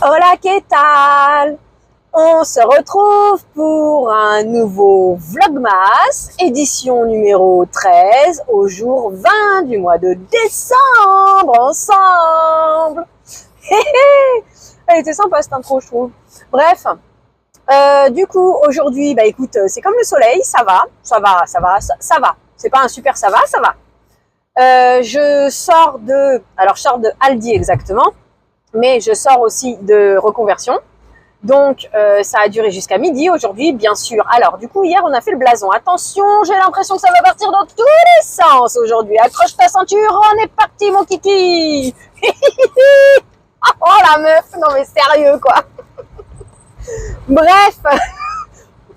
Hola, ¿qué tal? On se retrouve pour un nouveau Vlogmas, édition numéro 13, au jour 20 du mois de décembre, ensemble. Elle était sympa cette intro, je trouve. Bref, du coup, aujourd'hui, bah écoute, c'est comme le soleil, ça va. C'est pas un super ça va. Je sors alors je sors de Aldi exactement, mais je sors aussi de reconversion. Donc, ça a duré jusqu'à midi aujourd'hui, bien sûr. Alors, du coup, hier, on a fait le blason. Attention, j'ai l'impression que ça va partir dans tous les sens aujourd'hui. Accroche ta ceinture, on est parti, mon kiki. Oh, la meuf, non mais sérieux, quoi. Bref,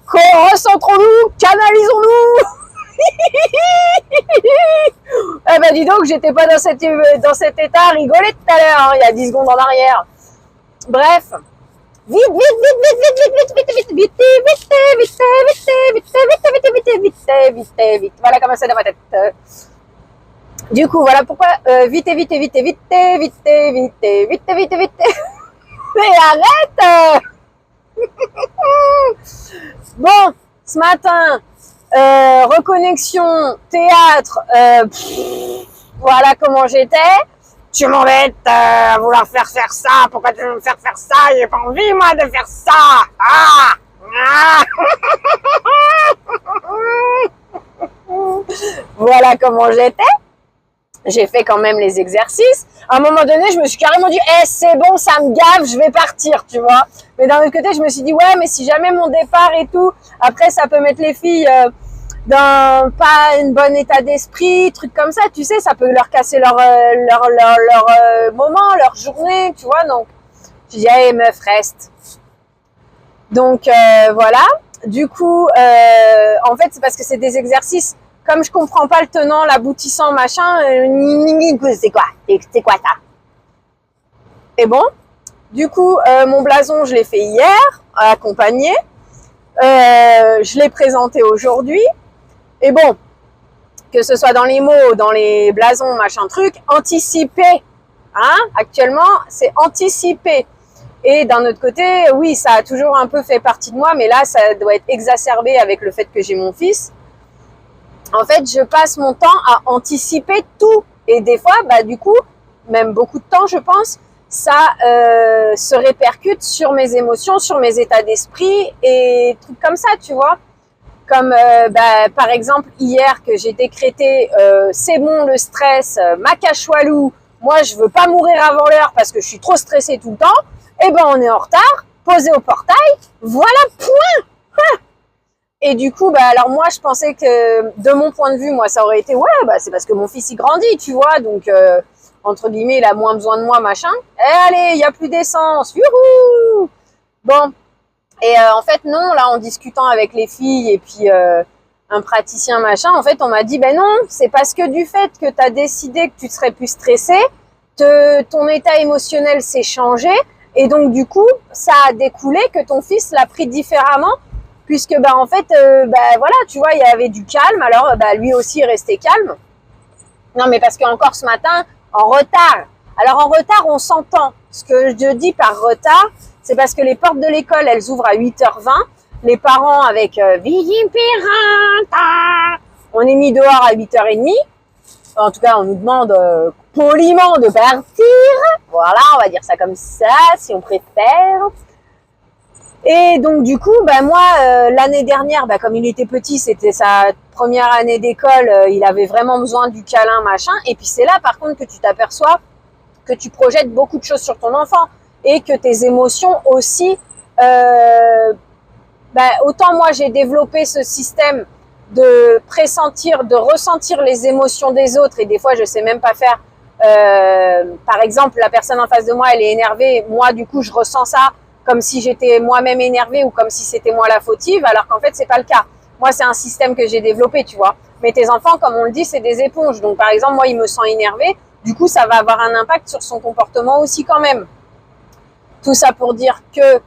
recentrons-nous, canalisons-nous. Eh ben, dis donc, j'étais pas dans cet état à rigoler tout à l'heure, hein, il y a 10 secondes en arrière. Bref. Vite. Voilà comment c'est dans ma tête. Du coup, voilà pourquoi vite. Mais arrête. Bon, ce matin, reconnexion, théâtre, voilà comment j'étais. Tu m'embêtes à vouloir faire ça. Pourquoi tu veux me faire ça? J'ai pas envie, moi, de faire ça. Voilà comment j'étais. J'ai fait quand même les exercices. À un moment donné, je me suis carrément dit, c'est bon, ça me gave, je vais partir, tu vois. Mais d'un autre côté, je me suis dit, ouais, mais si jamais mon départ et tout, après, ça peut mettre les filles dans pas un bon état d'esprit, trucs comme ça, tu sais, ça peut leur casser leur moment, leur journée, tu vois. Donc, je dis, hey, meuf, reste. Donc, voilà. Du coup, en fait, c'est parce que c'est des exercices. Comme je comprends pas le tenant, l'aboutissant, machin, c'est quoi ça? Et bon, du coup, mon blason, je l'ai fait hier, accompagné. Je l'ai présenté aujourd'hui. Et bon, que ce soit dans les mots, dans les blasons, machin truc, anticiper. Hein? Actuellement, c'est anticiper. Et d'un autre côté, oui, ça a toujours un peu fait partie de moi, mais là, ça doit être exacerbé avec le fait que j'ai mon fils. En fait, je passe mon temps à anticiper tout. Et des fois, bah, du coup, même beaucoup de temps, je pense, ça se répercute sur mes émotions, sur mes états d'esprit et trucs comme ça, tu vois. Comme par exemple hier que j'ai décrété c'est bon le stress, ma cachoualou, moi je veux pas mourir avant l'heure parce que je suis trop stressée tout le temps, et ben on est en retard, posé au portail, voilà, point. Et du coup, bah alors moi je pensais que de mon point de vue, moi ça aurait été ouais, bah c'est parce que mon fils il grandit, tu vois, donc entre guillemets il a moins besoin de moi, machin. Et allez, il y a plus d'essence, youhou. Bon. Et en fait, non, là, en discutant avec les filles et puis un praticien, machin, en fait, on m'a dit, ben non, c'est parce que du fait que tu as décidé que tu serais plus stressé, ton état émotionnel s'est changé, et donc, du coup, ça a découlé que ton fils l'a pris différemment, puisque, bah, en fait, voilà, tu vois, il y avait du calme, alors, bah, lui aussi est resté calme. Non, mais parce qu'encore ce matin, en retard. Alors, en retard, on s'entend. Ce que je dis par retard, c'est parce que les portes de l'école, elles ouvrent à 8h20. Les parents avec Vigipirata, on est mis dehors à 8h30. En tout cas, on nous demande poliment de partir. Voilà, on va dire ça comme ça, si on préfère. Et donc, du coup, bah, moi, l'année dernière, bah, comme il était petit, c'était sa première année d'école, il avait vraiment besoin du câlin, machin. Et puis, c'est là, par contre, que tu t'aperçois que tu projettes beaucoup de choses sur ton enfant. Et que tes émotions aussi, autant moi j'ai développé ce système de pressentir, de ressentir les émotions des autres, et des fois je sais même pas faire, par exemple la personne en face de moi elle est énervée, moi du coup je ressens ça comme si j'étais moi-même énervée ou comme si c'était moi la fautive, alors qu'en fait c'est pas le cas. Moi c'est un système que j'ai développé, tu vois. Mais tes enfants, comme on le dit, c'est des éponges, donc par exemple moi il me sent énervé, du coup ça va avoir un impact sur son comportement aussi quand même. Tout ça pour dire que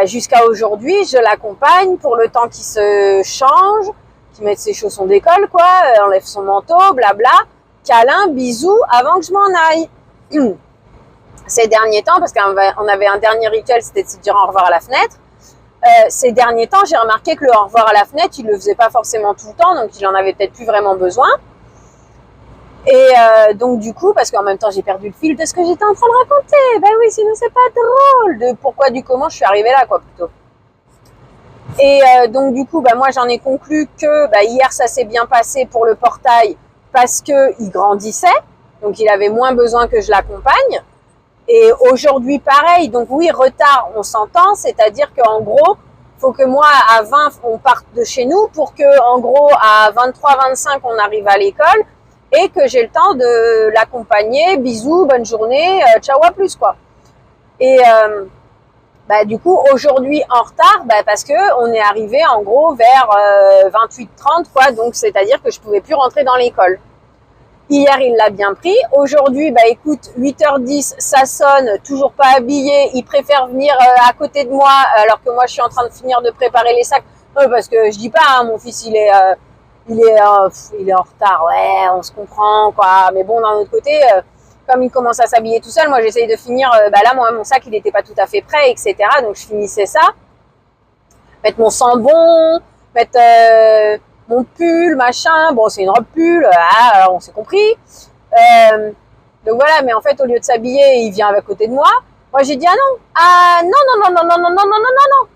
jusqu'à aujourd'hui, je l'accompagne pour le temps qu'il se change, qu'il mette ses chaussons d'école, quoi, enlève son manteau, blabla, câlin, bisous, avant que je m'en aille. ces derniers temps, parce qu'on avait un dernier rituel, c'était de se dire au revoir à la fenêtre. Ces derniers temps, j'ai remarqué que le au revoir à la fenêtre, il le faisait pas forcément tout le temps, donc il en avait peut-être plus vraiment besoin. Et donc du coup, parce qu'en même temps j'ai perdu le fil de ce que j'étais en train de raconter, ben oui, sinon c'est pas drôle, de pourquoi du comment je suis arrivée là, quoi, plutôt. Et donc du coup, moi j'en ai conclu que hier ça s'est bien passé pour le portail parce que il grandissait, donc il avait moins besoin que je l'accompagne. Et aujourd'hui pareil, donc oui, retard, on s'entend, c'est-à-dire qu'en gros, faut que moi à 20 on parte de chez nous pour que en gros à 23-25 on arrive à l'école et que j'ai le temps de l'accompagner, bisous, bonne journée, ciao, à plus, quoi. Et du coup aujourd'hui en retard, parce que on est arrivé en gros vers 28-30, quoi, donc c'est-à-dire que je pouvais plus rentrer dans l'école. Hier, il l'a bien pris. Aujourd'hui, écoute, 8h10, ça sonne, toujours pas habillé. Il préfère venir à côté de moi, alors que moi, je suis en train de finir de préparer les sacs. Parce que je dis pas, hein, mon fils, il est en retard. Ouais, on se comprend, quoi. Mais bon, d'un autre côté, comme il commence à s'habiller tout seul, moi, j'essaye de finir. Là, moi, mon sac, il n'était pas tout à fait prêt, etc. Donc, je finissais ça. Mettre mon sambon, mettre mon pull, machin, bon c'est une robe pull, on s'est compris. Donc voilà, mais en fait au lieu de s'habiller, il vient à côté de moi. Moi j'ai dit non,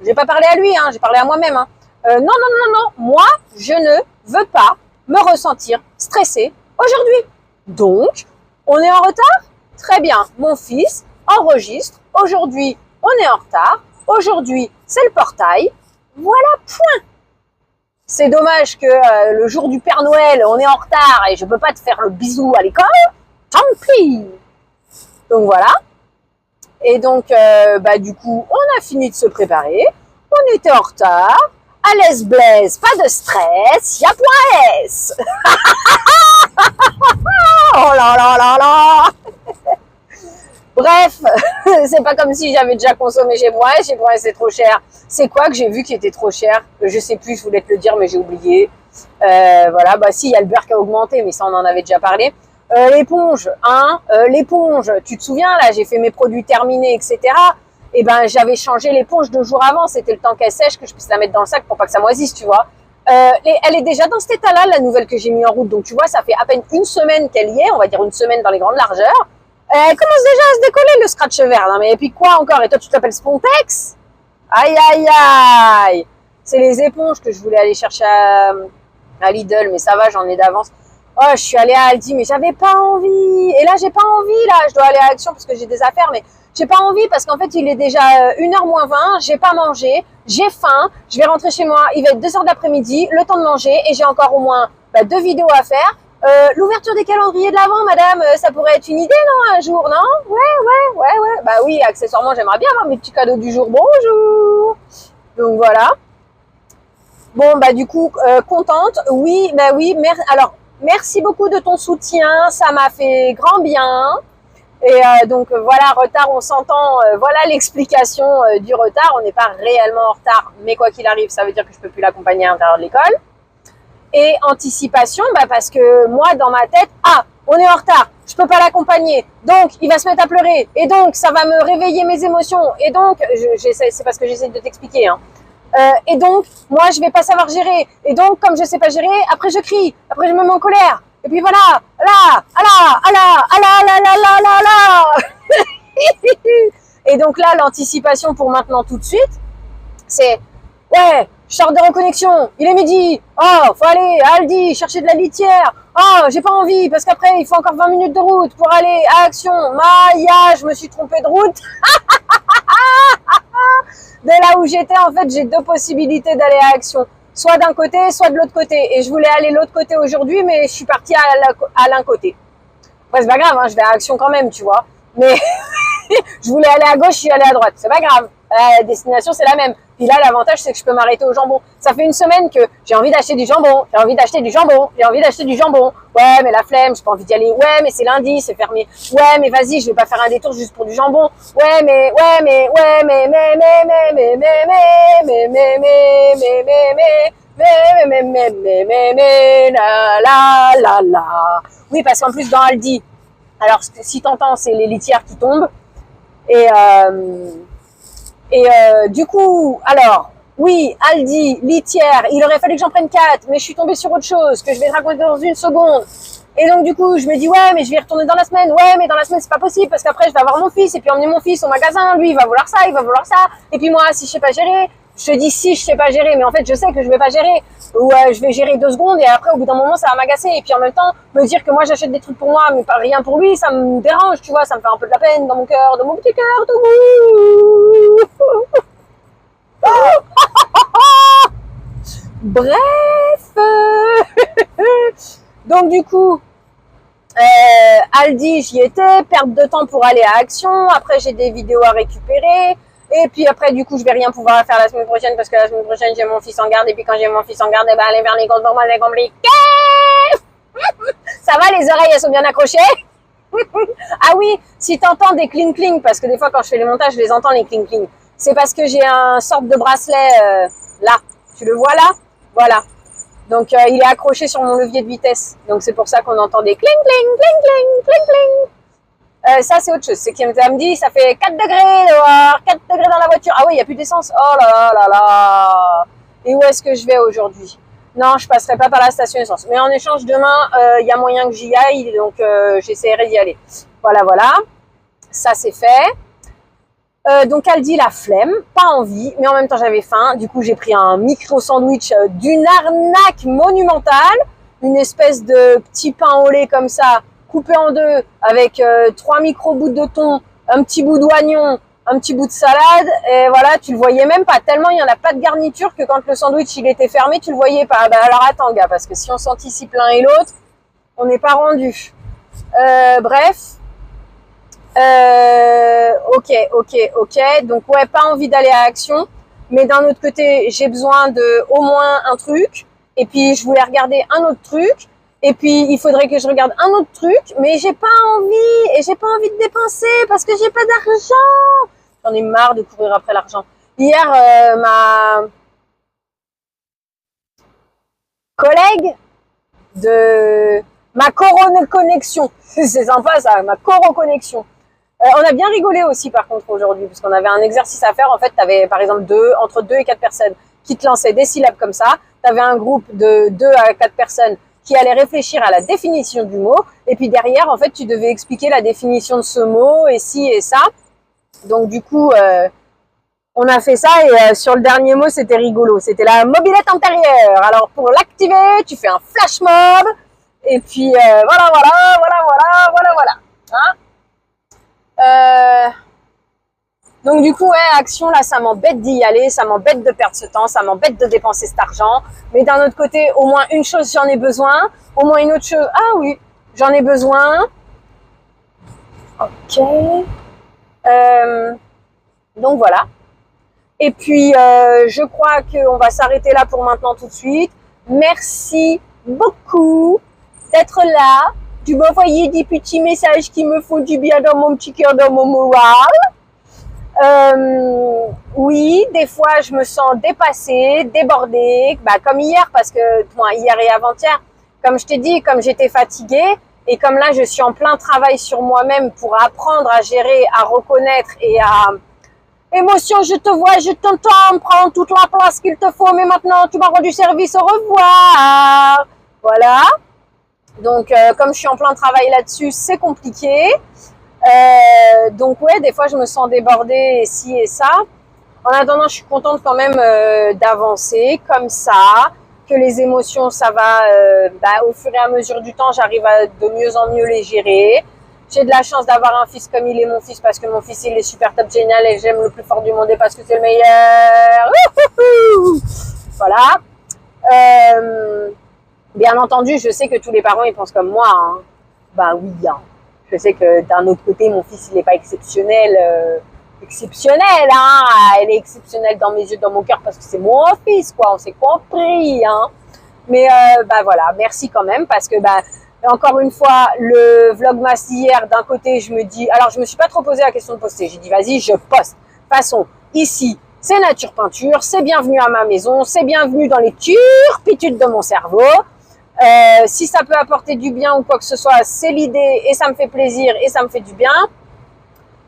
j'ai pas parlé à lui, hein, j'ai parlé à moi-même. Hein. Non, moi je ne veux pas me ressentir stressée aujourd'hui. Donc, on est en retard? Très bien, mon fils enregistre, aujourd'hui on est en retard, aujourd'hui c'est le portail, voilà, point. C'est dommage que le jour du Père Noël, on est en retard et je peux pas te faire le bisou à l'école. Tant pis. Donc voilà. Et donc, du coup, on a fini de se préparer. On était en retard. À l'aise blaise, pas de stress. Y'a point S. Oh là là là là. Bref, c'est pas comme si j'avais déjà consommé chez moi c'est trop cher. C'est quoi que j'ai vu qui était trop cher? Je sais plus, je voulais te le dire, mais j'ai oublié. Voilà, si, il y a le beurre qui a augmenté, mais ça, on en avait déjà parlé. L'éponge, l'éponge, tu te souviens, là, j'ai fait mes produits terminés, etc. Et j'avais changé l'éponge 2 jours avant, c'était le temps qu'elle sèche, que je puisse la mettre dans le sac pour pas que ça moisisse, tu vois. Elle est déjà dans cet état-là, la nouvelle que j'ai mis en route. Donc, tu vois, ça fait à peine 1 semaine qu'elle y est, on va dire 1 semaine dans les grandes largeurs. Elle commence déjà à se décoller, le scratch vert. Non, mais et puis quoi encore? Et toi, tu t'appelles Spontex? Aïe, aïe, aïe. C'est les éponges que je voulais aller chercher à Lidl, mais ça va, j'en ai d'avance. Oh, je suis allée à Aldi, mais j'avais pas envie. Et là, j'ai pas envie, là. Je dois aller à Action parce que j'ai des affaires, mais j'ai pas envie parce qu'en fait, il est déjà 1h moins 20. J'ai pas mangé. J'ai faim. Je vais rentrer chez moi. Il va être 2h de l'après-midi, le temps de manger. Et j'ai encore au moins 2 vidéos à faire. L'ouverture des calendriers de l'Avent, madame, ça pourrait être une idée, non, un jour, non? Ouais. Oui, accessoirement, j'aimerais bien avoir mes petits cadeaux du jour. Bonjour. Donc voilà. Bon, du coup, contente. Oui, alors, merci beaucoup de ton soutien. Ça m'a fait grand bien. Et donc voilà, retard, on s'entend. Voilà l'explication du retard. On n'est pas réellement en retard, mais quoi qu'il arrive, ça veut dire que je peux plus l'accompagner à l'intérieur de l'école. Et anticipation, parce que moi, dans ma tête, on est en retard, je peux pas l'accompagner, donc il va se mettre à pleurer, et donc ça va me réveiller mes émotions, et donc, c'est parce que j'essaie de t'expliquer, hein. Et donc, moi, je vais pas savoir gérer, et donc, comme je sais pas gérer, après je crie, après je me mets en colère, et puis voilà, et donc là, l'anticipation pour maintenant tout de suite, c'est, ouais, je sors de reconnexion, il est midi, faut aller à Aldi chercher de la litière, j'ai pas envie parce qu'après il faut encore 20 minutes de route pour aller à Action, je me suis trompée de route. De là où j'étais, en fait, j'ai 2 possibilités d'aller à Action, soit d'un côté, soit de l'autre côté, et je voulais aller de l'autre côté aujourd'hui, mais je suis partie à l'un côté. Ouais, c'est pas grave, hein, je vais à Action quand même, tu vois, mais je voulais aller à gauche, je suis allée à droite, c'est pas grave, la destination c'est la même. Puis là, l'avantage, c'est que je peux m'arrêter au jambon. Ça fait 1 semaine que j'ai envie d'acheter du jambon, j'ai envie d'acheter du jambon. Ouais, mais la flemme, j'ai pas envie d'y aller. Ouais, mais c'est lundi, c'est fermé. Ouais, mais vas-y, je vais pas faire un détour juste pour du jambon. Ouais, mais, la. Oui, parce qu'en plus, dans Aldi, alors si t'entends, c'est les litières qui tombent. Du coup, alors, oui, Aldi, litière, il aurait fallu que j'en prenne 4, mais je suis tombée sur autre chose, que je vais te raconter dans une seconde. Et donc, du coup, je me dis, ouais, mais je vais y retourner dans la semaine. Ouais, mais dans la semaine, c'est pas possible, parce qu'après, je vais avoir mon fils, et puis emmener mon fils au magasin. Lui, il va vouloir ça, il va vouloir ça. Et puis moi, si je sais pas gérer, je te dis si je sais pas gérer, mais en fait, je sais que je vais pas gérer. Ou je vais gérer 2 secondes, et après, au bout d'un moment, ça va m'agacer. Et puis en même temps, me dire que moi, j'achète des trucs pour moi, mais pas rien pour lui, ça me dérange, tu vois, ça me fait un peu de la peine dans mon cœur, dans mon petit cœur, tout. Bref. Donc du coup, Aldi, j'y étais, perte de temps pour aller à Action. Après, j'ai des vidéos à récupérer. Et puis après, du coup, je vais rien pouvoir faire la semaine prochaine parce que la semaine prochaine, j'ai mon fils en garde. Et puis quand j'ai mon fils en garde, aller vers les comptes pour moi, c'est compliqué. Ça va, les oreilles, elles sont bien accrochées? Ah oui, si t'entends des cling-cling, parce que des fois, quand je fais les montages, je les entends, les cling-cling. C'est parce que j'ai un sorte de bracelet là. Tu le vois là? Voilà. Donc, il est accroché sur mon levier de vitesse. Donc, c'est pour ça qu'on entend des cling, cling, cling, cling, cling, cling. Ça, c'est autre chose. C'est qu'il me dit, ça fait 4 degrés dehors, 4 degrés dans la voiture. Ah oui, il n'y a plus d'essence. Oh là là là là. Et où est-ce que je vais aujourd'hui? Non, je passerai pas par la station essence. Mais en échange, demain, y a moyen que j'y aille. Donc, j'essaierai d'y aller. Voilà, voilà. Ça, c'est fait. Donc elle dit la flemme, pas envie, mais en même temps j'avais faim. Du coup j'ai pris un micro sandwich d'une arnaque monumentale, une espèce de petit pain au lait comme ça, coupé en deux, avec 3 micro bouts de thon, un petit bout d'oignon, un petit bout de salade, et voilà, tu le voyais même pas, tellement il n'y en a pas de garniture que quand le sandwich il était fermé, tu le voyais pas. Bah alors attends gars, parce que si on s'anticipe l'un et l'autre, on n'est pas rendu. Bref. Ok. Donc ouais, pas envie d'aller à Action, mais d'un autre côté, j'ai besoin de au moins un truc. Et puis je voulais regarder un autre truc. Et puis il faudrait que je regarde un autre truc, mais j'ai pas envie et j'ai pas envie de dépenser parce que j'ai pas d'argent. J'en ai marre de courir après l'argent. Hier, ma collègue de ma coro-connexion, c'est sympa ça, ma coro-connexion. On a bien rigolé aussi par contre aujourd'hui, parce qu'on avait un exercice à faire. En fait, tu avais par exemple entre 2 et 4 personnes qui te lançaient des syllabes comme ça. Tu avais un groupe de 2 à 4 personnes qui allaient réfléchir à la définition du mot. Et puis derrière, en fait, tu devais expliquer la définition de ce mot et ci et ça. Donc du coup, on a fait ça et sur le dernier mot, c'était rigolo. C'était la mobilette antérieure. Alors pour l'activer, tu fais un flash mob. Et puis voilà. Hein? Donc du coup, ouais, Action, là, ça m'embête d'y aller, ça m'embête de perdre ce temps, ça m'embête de dépenser cet argent. Mais d'un autre côté, au moins une chose, j'en ai besoin. Au moins une autre chose, ah oui, j'en ai besoin. Ok. Donc voilà. Et puis, je crois qu'on va s'arrêter là pour maintenant tout de suite. Merci beaucoup d'être là, de m'envoyer des petits messages qui me font du bien dans mon petit cœur, dans mon moral. Oui, des fois, je me sens dépassée, débordée, comme hier, parce que hier et avant-hier, comme je t'ai dit, comme j'étais fatiguée, et comme là, je suis en plein travail sur moi-même pour apprendre à gérer, à reconnaître et à... Émotion, je te vois, je t'entends, prends toute la place qu'il te faut, mais maintenant, tu m'as rendu service, au revoir. Voilà. Donc, comme je suis en plein travail là-dessus, c'est compliqué. Donc ouais, des fois je me sens débordée et ci et ça. En attendant, je suis contente quand même d'avancer comme ça, que les émotions, ça va au fur et à mesure du temps, j'arrive à de mieux en mieux les gérer. J'ai de la chance d'avoir un fils comme il est mon fils, parce que mon fils il est super top génial et j'aime le plus fort du monde et parce que c'est le meilleur. Voilà. Bien entendu, je sais que tous les parents ils pensent comme moi. Hein. Bah oui, hein. Je sais que d'un autre côté, mon fils, il n'est pas exceptionnel. Hein. Elle est exceptionnelle dans mes yeux, dans mon cœur, parce que c'est mon fils, quoi. On s'est compris, hein. Mais voilà, merci quand même, parce que encore une fois, le vlogmas d'hier, d'un côté, je me dis... Alors, je me suis pas trop posé la question de poster. J'ai dit, vas-y, je poste. De toute façon, ici, c'est Nature Peinture, c'est bienvenu à ma maison, c'est bienvenu dans les turpitudes de mon cerveau. Si ça peut apporter du bien ou quoi que ce soit, c'est l'idée et ça me fait plaisir et ça me fait du bien.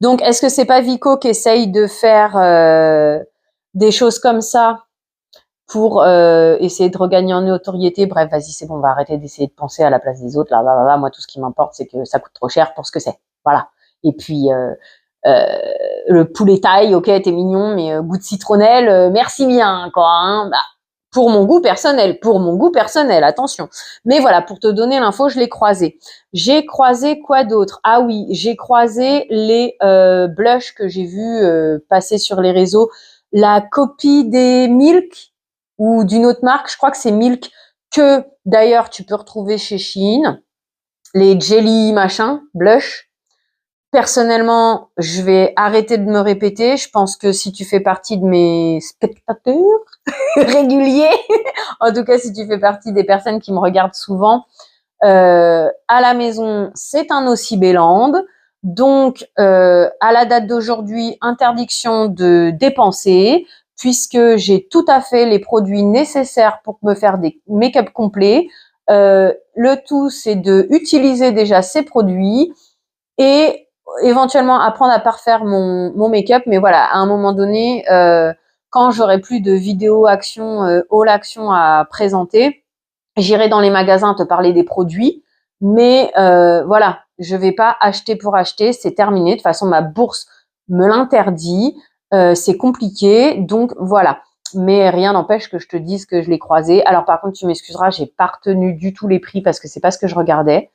Donc, est-ce que c'est pas Vico qui essaye de faire des choses comme ça pour essayer de regagner en notoriété? Bref, vas-y, c'est bon, on va arrêter d'essayer de penser à la place des autres. Là. Moi, tout ce qui m'importe, c'est que ça coûte trop cher pour ce que c'est. Voilà. Et puis, le poulet taille, ok, t'es mignon, mais goût de citronnelle, merci bien, quoi. Hein. Bah, pour mon goût personnel, attention. Mais voilà, pour te donner l'info, je l'ai croisé. J'ai croisé quoi d'autre? Ah oui, j'ai croisé les blushs que j'ai vus passer sur les réseaux. La copie des Milk ou d'une autre marque, je crois que c'est Milk, que d'ailleurs tu peux retrouver chez Shein. Les jelly machin, blush. Personnellement, je vais arrêter de me répéter. Je pense que si tu fais partie de mes spectateurs réguliers, en tout cas si tu fais partie des personnes qui me regardent souvent, à la maison, c'est un Nocibéland. Donc, à la date d'aujourd'hui, interdiction de dépenser, puisque j'ai tout à fait les produits nécessaires pour me faire des make-up complets. Le tout, c'est de utiliser déjà ces produits et éventuellement apprendre à parfaire mon make-up. Mais voilà, à un moment donné, quand j'aurai plus de vidéos action, all action à présenter, j'irai dans les magasins te parler des produits. Mais voilà, je vais pas acheter pour acheter, c'est terminé. De toute façon, ma bourse me l'interdit. C'est compliqué, donc voilà. Mais rien n'empêche que je te dise que je l'ai croisé. Alors par contre, tu m'excuseras, j'ai pas retenu du tout les prix parce que c'est pas ce que je regardais.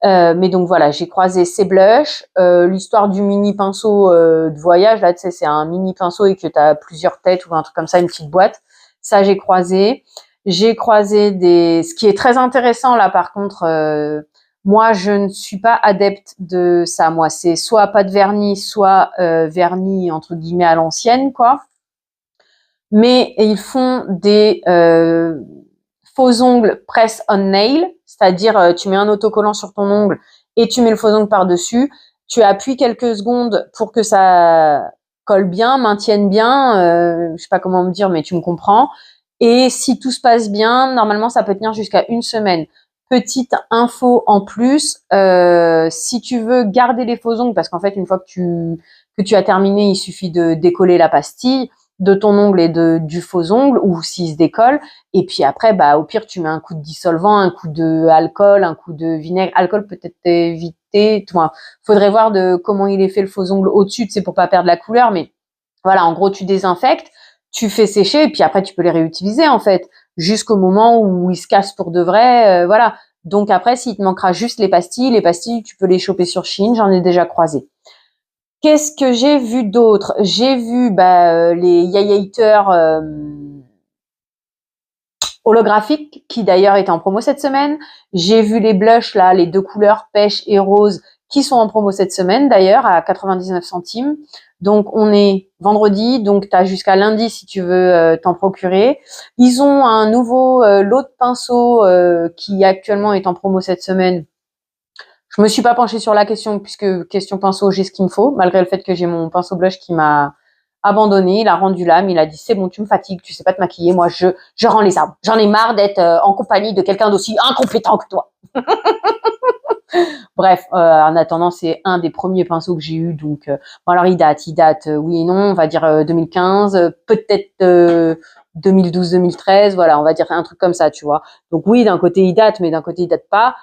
Mais donc voilà, j'ai croisé ces blushs, l'histoire du mini pinceau de voyage, là tu sais, c'est un mini pinceau et que tu as plusieurs têtes ou un truc comme ça, une petite boîte. Ça, j'ai croisé. J'ai croisé ce qui est très intéressant là par contre, moi je ne suis pas adepte de ça. Moi, c'est soit pas de vernis, soit vernis entre guillemets à l'ancienne, quoi. Mais ils font des faux ongles press on nail, c'est-à-dire tu mets un autocollant sur ton ongle et tu mets le faux ongle par-dessus. Tu appuies quelques secondes pour que ça colle bien, maintienne bien, je sais pas comment me dire, mais tu me comprends. Et si tout se passe bien, normalement ça peut tenir jusqu'à une semaine. Petite info en plus, si tu veux garder les faux ongles, parce qu'en fait une fois que tu as terminé, il suffit de décoller la pastille de ton ongle et du faux ongle, ou s'il se décolle. Et puis après, bah, au pire, tu mets un coup de dissolvant, un coup de alcool, un coup de vinaigre. Alcool peut-être éviter. Faudrait voir de comment il est fait le faux ongle au-dessus, c'est pour pas perdre la couleur. Mais voilà, en gros, tu désinfectes, tu fais sécher, et puis après, tu peux les réutiliser, en fait, jusqu'au moment où ils se cassent pour de vrai. Voilà. Donc après, s'il te manquera juste les pastilles, tu peux les choper sur Shein, j'en ai déjà croisé. Qu'est-ce que j'ai vu d'autre? J'ai vu les Yayater holographiques qui d'ailleurs étaient en promo cette semaine. J'ai vu les blushs là, les deux couleurs pêche et rose qui sont en promo cette semaine d'ailleurs à 99 centimes. Donc on est vendredi, donc tu as jusqu'à lundi si tu veux t'en procurer. Ils ont un nouveau lot de pinceaux qui actuellement est en promo cette semaine. Je me suis pas penchée sur la question puisque question pinceau, j'ai ce qu'il me faut, malgré le fait que j'ai mon pinceau blush qui m'a abandonné, il a rendu l'âme, il a dit c'est bon, tu me fatigues, tu sais pas te maquiller, moi je rends les armes. J'en ai marre d'être en compagnie de quelqu'un d'aussi incompétent que toi. Bref, en attendant, c'est un des premiers pinceaux que j'ai eu, donc bon alors il date, oui et non, on va dire 2015, peut-être 2012-2013, voilà, on va dire un truc comme ça, tu vois. Donc oui, d'un côté il date, mais d'un côté il date pas.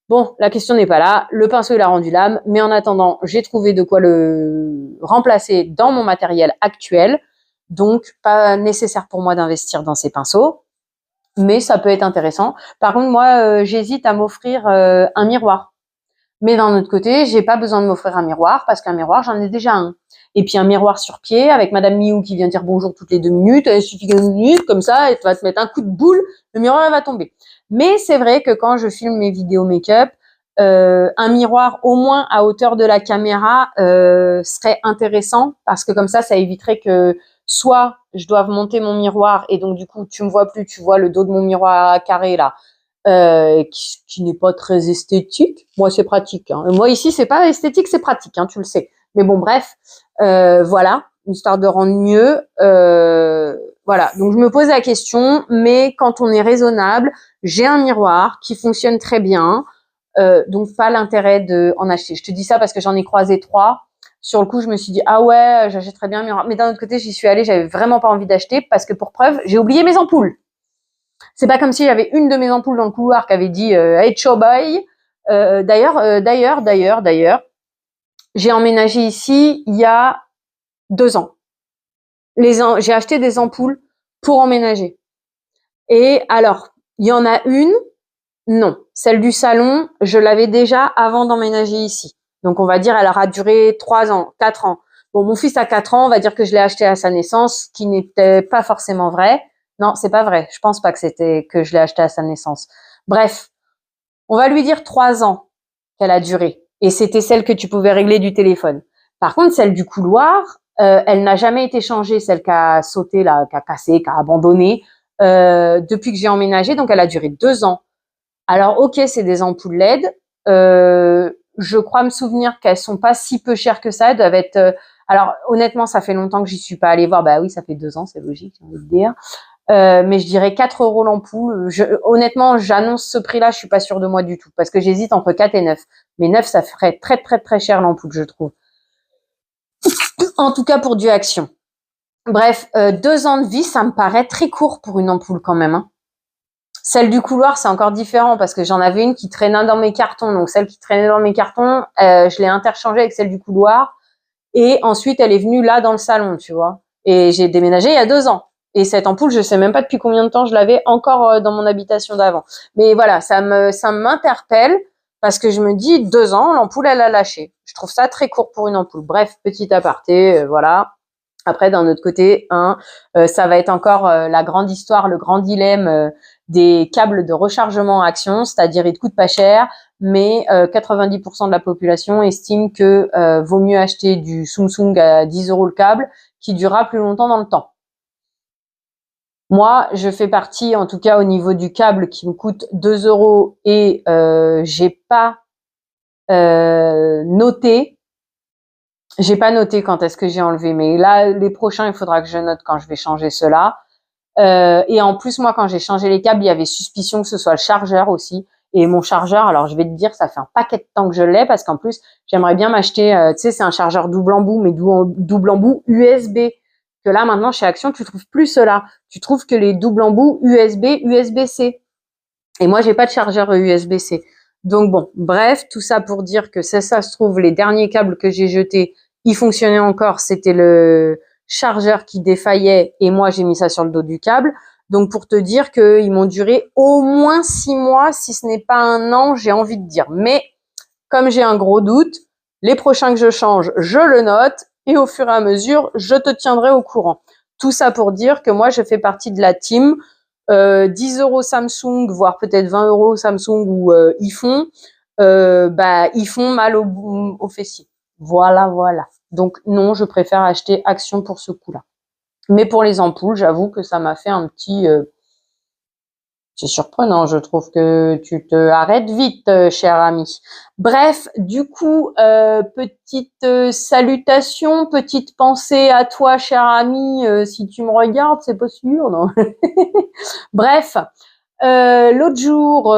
Bon, la question n'est pas là. Le pinceau, il a rendu l'âme. Mais en attendant, j'ai trouvé de quoi le remplacer dans mon matériel actuel. Donc, pas nécessaire pour moi d'investir dans ces pinceaux. Mais ça peut être intéressant. Par contre, moi, j'hésite à m'offrir un miroir. Mais d'un autre côté, j'ai pas besoin de m'offrir un miroir parce qu'un miroir, j'en ai déjà un. Et puis un miroir sur pied avec Madame Miou qui vient dire bonjour toutes les 2 minutes. Il suffit d'une minute comme ça et tu vas te mettre un coup de boule, le miroir elle va tomber. Mais c'est vrai que quand je filme mes vidéos make-up, un miroir au moins à hauteur de la caméra serait intéressant parce que comme ça éviterait que soit je doive monter mon miroir et donc du coup tu me vois plus, tu vois le dos de mon miroir carré là. Qui n'est pas très esthétique. Moi, c'est pratique. Hein. Moi, ici, c'est pas esthétique, c'est pratique, hein, tu le sais. Mais bon, bref, voilà, histoire de rendre mieux. Voilà, donc je me pose la question, mais quand on est raisonnable, j'ai un miroir qui fonctionne très bien, donc pas l'intérêt de en acheter. Je te dis ça parce que j'en ai croisé 3 Sur le coup, je me suis dit, ah ouais, j'achèterais bien un miroir. Mais d'un autre côté, j'y suis allée, j'avais vraiment pas envie d'acheter parce que pour preuve, j'ai oublié mes ampoules. C'est pas comme si j'avais une de mes ampoules dans le couloir qui avait dit, hey, ciao, bye. D'ailleurs, j'ai emménagé ici il y a 2 ans. J'ai acheté des ampoules pour emménager. Et alors, il y en a une, non. Celle du salon, je l'avais déjà avant d'emménager ici. Donc, on va dire, elle aura duré 3 ans, 4 ans. Bon, mon fils a 4 ans, on va dire que je l'ai acheté à sa naissance, ce qui n'était pas forcément vrai. Non, c'est pas vrai. Je pense pas que je l'ai acheté à sa naissance. Bref, on va lui dire 3 ans qu'elle a duré. Et c'était celle que tu pouvais régler du téléphone. Par contre, celle du couloir, elle n'a jamais été changée, celle qui a sauté, là, qui a cassé, qui a abandonné, depuis que j'ai emménagé. Donc, elle a duré 2 ans. Alors, ok, c'est des ampoules LED. Je crois me souvenir qu'elles sont pas si peu chères que ça. Elles doivent être. Alors, honnêtement, ça fait longtemps que j'y suis pas allée voir. Bah oui, ça fait 2 ans, c'est logique, j'ai envie de dire. Mais je dirais 4 € l'ampoule. Honnêtement, j'annonce ce prix-là, je suis pas sûre de moi du tout, parce que j'hésite entre 4 et 9. Mais 9, ça ferait très très très cher l'ampoule, je trouve. En tout cas pour du Action. Bref, 2 ans de vie, ça me paraît très court pour une ampoule quand même. Hein. Celle du couloir, c'est encore différent parce que j'en avais une qui traînait dans mes cartons. Donc celle qui traînait dans mes cartons, je l'ai interchangée avec celle du couloir. Et ensuite, elle est venue là dans le salon, tu vois. Et j'ai déménagé il y a 2 ans. Et cette ampoule, je sais même pas depuis combien de temps je l'avais encore dans mon habitation d'avant. Mais voilà, ça m'interpelle parce que je me dis 2 ans, l'ampoule, elle a lâché. Je trouve ça très court pour une ampoule. Bref, petit aparté, voilà. Après, d'un autre côté, ça va être encore la grande histoire, le grand dilemme des câbles de rechargement Action, c'est-à-dire ils te coûtent pas cher, mais 90% de la population estime que vaut mieux acheter du Samsung à 10 € le câble qui durera plus longtemps dans le temps. Moi, je fais partie, en tout cas au niveau du câble, qui me coûte 2 € et j'ai pas noté. J'ai pas noté quand est-ce que j'ai enlevé, mais là, les prochains, il faudra que je note quand je vais changer cela. Et en plus, moi, quand j'ai changé les câbles, il y avait suspicion que ce soit le chargeur aussi. Et mon chargeur, alors je vais te dire, ça fait un paquet de temps que je l'ai parce qu'en plus, j'aimerais bien m'acheter, tu sais, c'est un chargeur double embout, mais double embout USB. Que là, maintenant, chez Action, tu trouves plus cela. Tu trouves que les double embouts USB, USB-C. Et moi, j'ai pas de chargeur USB-C. Donc bon, bref, tout ça pour dire que ça se trouve, les derniers câbles que j'ai jetés, ils fonctionnaient encore. C'était le chargeur qui défaillait et moi, j'ai mis ça sur le dos du câble. Donc pour te dire qu'ils m'ont duré au moins 6 mois, si ce n'est pas 1 an, j'ai envie de dire. Mais comme j'ai un gros doute, les prochains que je change, je le note et au fur et à mesure, je te tiendrai au courant. Tout ça pour dire que moi, je fais partie de la team 10 € Samsung, voire peut-être 20 € Samsung où ils font mal au fessier. Voilà. Donc non, je préfère acheter Action pour ce coup-là. Mais pour les ampoules, j'avoue que ça m'a fait un petit... c'est surprenant, je trouve que tu te arrêtes vite, cher ami. Bref, du coup, petite salutation, petite pensée à toi, cher ami, si tu me regardes, c'est pas sûr, non. Bref, l'autre jour,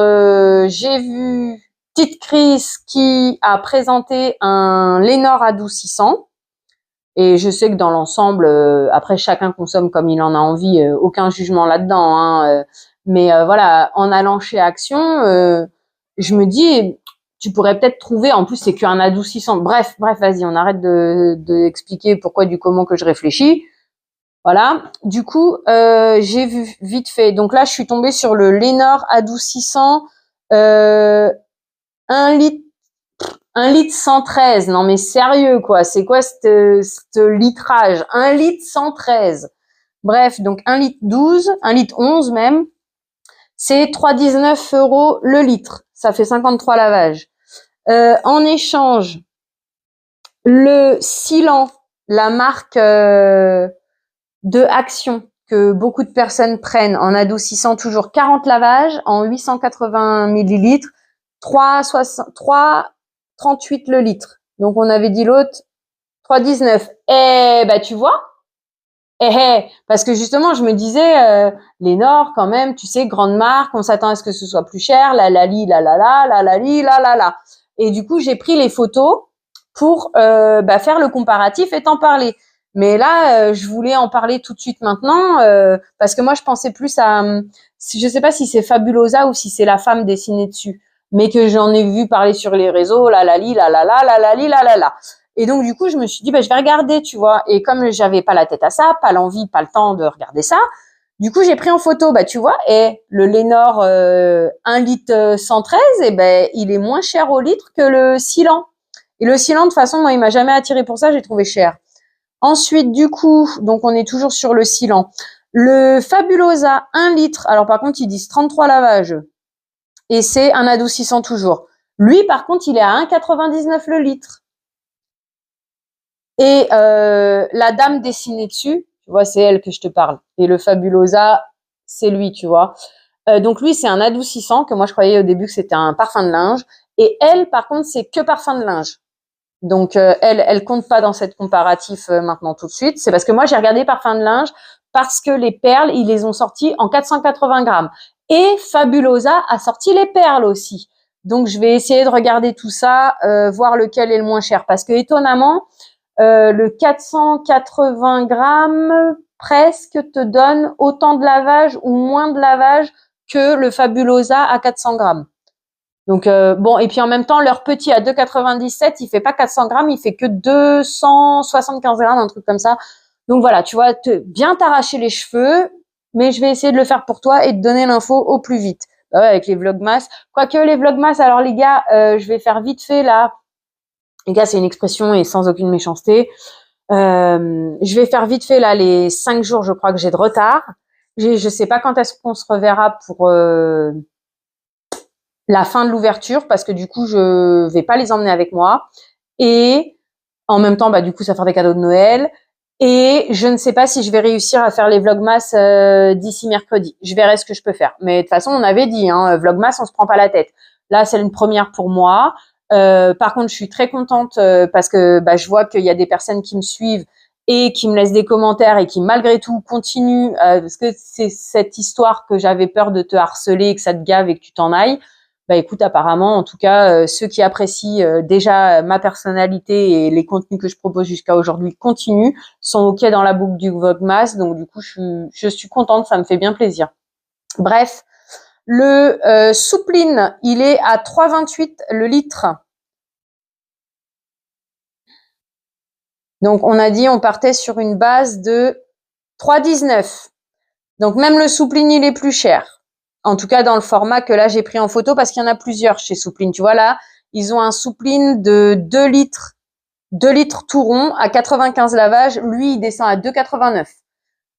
j'ai vu Petite Chris qui a présenté un Lénore adoucissant. Et je sais que dans l'ensemble, après chacun consomme comme il en a envie, aucun jugement là-dedans. Hein, mais voilà, en allant chez Action, je me dis, tu pourrais peut-être trouver, en plus c'est qu'un adoucissant. Bref, vas-y, on arrête de expliquer pourquoi du comment que je réfléchis. Voilà. Du coup, j'ai vu vite fait. Donc là, je suis tombée sur le Lénore adoucissant 1 litre. 1 litre 113. Non mais sérieux quoi. C'est quoi ce litrage? 1 litre 113. Bref, donc 1 litre 12, 1 litre 11 même. C'est 3,19 € le litre. Ça fait 53 lavages. En échange, le Silan, la marque de Action que beaucoup de personnes prennent en adoucissant toujours 40 lavages en 880 millilitres, 3,38 le litre. Donc on avait dit l'autre 3,19. Eh bah tu vois. Parce que justement je me disais Lénore quand même, tu sais, grande marque, on s'attend à ce que ce soit plus cher, la. Et du coup j'ai pris les photos pour faire le comparatif et t'en parler. Mais là, je voulais en parler tout de suite maintenant parce que moi, je pensais plus à, je sais pas si c'est Fabulosa ou si c'est la femme dessinée dessus, mais que j'en ai vu parler sur les réseaux, la la li, la la la, la la li, la la la. Et donc du coup, je me suis dit, je vais regarder, tu vois. Et comme j'avais pas la tête à ça, pas l'envie, pas le temps de regarder ça, du coup, j'ai pris en photo, tu vois, et le Lénore 1 litre 113, il est moins cher au litre que le Silan. Et le Silan, de toute façon, moi, il m'a jamais attiré pour ça, j'ai trouvé cher. Ensuite, du coup, donc on est toujours sur le Silan. Le Fabulosa 1 litre, alors par contre, ils disent 33 lavages. Et c'est un adoucissant toujours. Lui, par contre, il est à 1,99 le litre. Et la dame dessinée dessus, tu vois, c'est elle que je te parle. Et le Fabulosa, c'est lui, tu vois. Donc lui, c'est un adoucissant que moi, je croyais au début que c'était un parfum de linge. Et elle, par contre, c'est que parfum de linge. Donc elle compte pas dans cette comparatif maintenant tout de suite. C'est parce que moi, j'ai regardé parfum de linge parce que les perles, ils les ont sortis en 480 grammes. Et Fabulosa a sorti les perles aussi. Donc je vais essayer de regarder tout ça, voir lequel est le moins cher. Parce que étonnamment, le 480 grammes presque te donne autant de lavage ou moins de lavage que le Fabulosa à 400 grammes. Donc et puis en même temps, leur petit à 2,97, il fait pas 400 grammes, il fait que 275 grammes, un truc comme ça. Donc voilà, tu vois, bien t'arracher les cheveux, mais je vais essayer de le faire pour toi et de donner l'info au plus vite. Ouais, avec les vlogmas. Quoique les vlogmas, alors les gars, je vais faire vite fait là. Les gars, c'est une expression et sans aucune méchanceté. Je vais faire vite fait là les 5 jours, je crois que j'ai de retard. Je sais pas quand est-ce qu'on se reverra pour la fin de l'ouverture parce que du coup je vais pas les emmener avec moi et en même temps du coup ça va faire des cadeaux de Noël et je ne sais pas si je vais réussir à faire les vlogmas d'ici mercredi. Je verrai ce que je peux faire. Mais de toute façon on avait dit vlogmas on se prend pas la tête. Là c'est une première pour moi. Par contre je suis très contente parce que je vois qu'il y a des personnes qui me suivent et qui me laissent des commentaires et qui malgré tout continuent parce que c'est cette histoire que j'avais peur de te harceler, que ça te gave et que tu t'en ailles. Écoute, apparemment, en tout cas, ceux qui apprécient déjà ma personnalité et les contenus que je propose jusqu'à aujourd'hui continuent, sont OK dans la boucle du Vlogmas. Donc, du coup, je suis contente, ça me fait bien plaisir. Bref, le Soupline, il est à 3,28 le litre. Donc, on a dit on partait sur une base de 3,19. Donc, même le Soupline, il est plus cher. En tout cas, dans le format que là, j'ai pris en photo parce qu'il y en a plusieurs chez Soupline. Tu vois, là, ils ont un Soupline de 2 litres tout rond à 95 lavages. Lui, il descend à 2,89.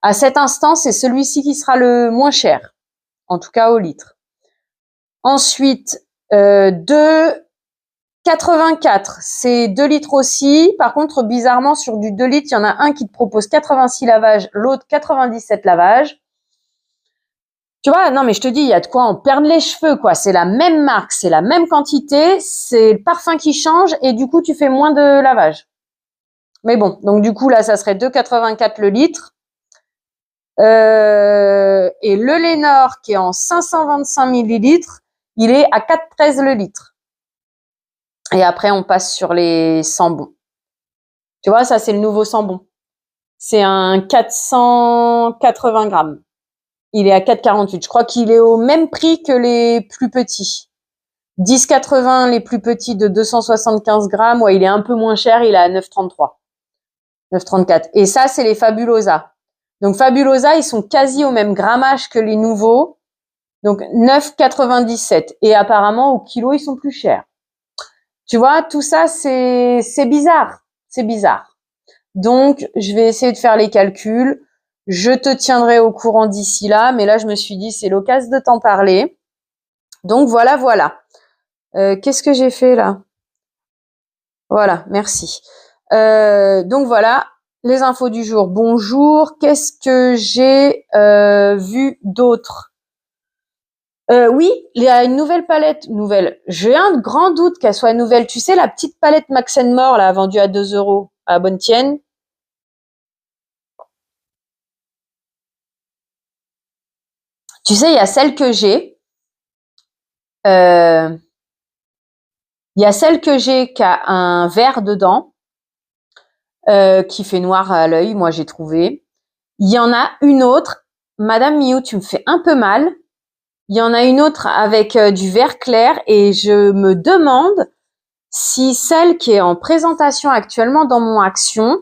À cet instant, c'est celui-ci qui sera le moins cher. En tout cas, au litre. Ensuite, 2,84. C'est 2 litres aussi. Par contre, bizarrement, sur du 2 litres, il y en a un qui te propose 86 lavages, l'autre 97 lavages. Tu vois, non, mais je te dis, il y a de quoi en perdre les cheveux, quoi. C'est la même marque, c'est la même quantité, c'est le parfum qui change et du coup, tu fais moins de lavage. Mais bon, donc du coup, là, ça serait 2,84 le litre. Et le Lénore, qui est en 525 millilitres, il est à 4,13 le litre. Et après, on passe sur les sambons. Tu vois, ça, c'est le nouveau sambon. C'est un 480 grammes. Il est à 4,48. Je crois qu'il est au même prix que les plus petits. 10,80 les plus petits de 275 grammes. Ouais, il est un peu moins cher. Il est à 9,33. 9,34. Et ça, c'est les Fabulosa. Donc, Fabulosa, ils sont quasi au même grammage que les nouveaux. Donc, 9,97. Et apparemment, au kilo, ils sont plus chers. Tu vois, tout ça, c'est bizarre. C'est bizarre. Donc, je vais essayer de faire les calculs. Je te tiendrai au courant d'ici là. Mais là, je me suis dit, c'est l'occasion de t'en parler. Donc, voilà, voilà. Qu'est-ce que j'ai fait là? Voilà, merci. Donc, voilà, les infos du jour. Bonjour. Qu'est-ce que j'ai vu d'autre? Oui, il y a une nouvelle palette. Nouvelle. J'ai un grand doute qu'elle soit nouvelle. Tu sais, la petite palette Max More, là, vendue à 2 € à la bonne tienne. Tu sais, il y a celle que j'ai. Il y a celle que j'ai qui a un vert dedans, qui fait noir à l'œil, moi j'ai trouvé. Il y en a une autre, Madame Miou, tu me fais un peu mal. Il y en a une autre avec du vert clair et je me demande si celle qui est en présentation actuellement dans mon action,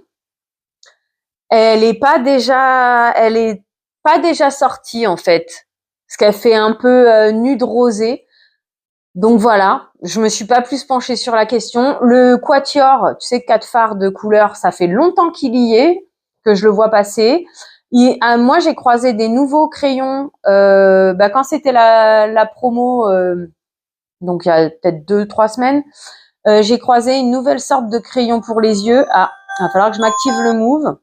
elle est pas déjà sortie en fait, parce qu'elle fait un peu nude rosé. Donc voilà, je me suis pas plus penchée sur la question. Le quatuor, tu sais, 4 fards de couleur, ça fait longtemps qu'il y est, que je le vois passer. Moi, j'ai croisé des nouveaux crayons quand c'était la promo, donc il y a peut-être 2-3 semaines. J'ai croisé une nouvelle sorte de crayon pour les yeux. Ah, il va falloir que je m'active le move.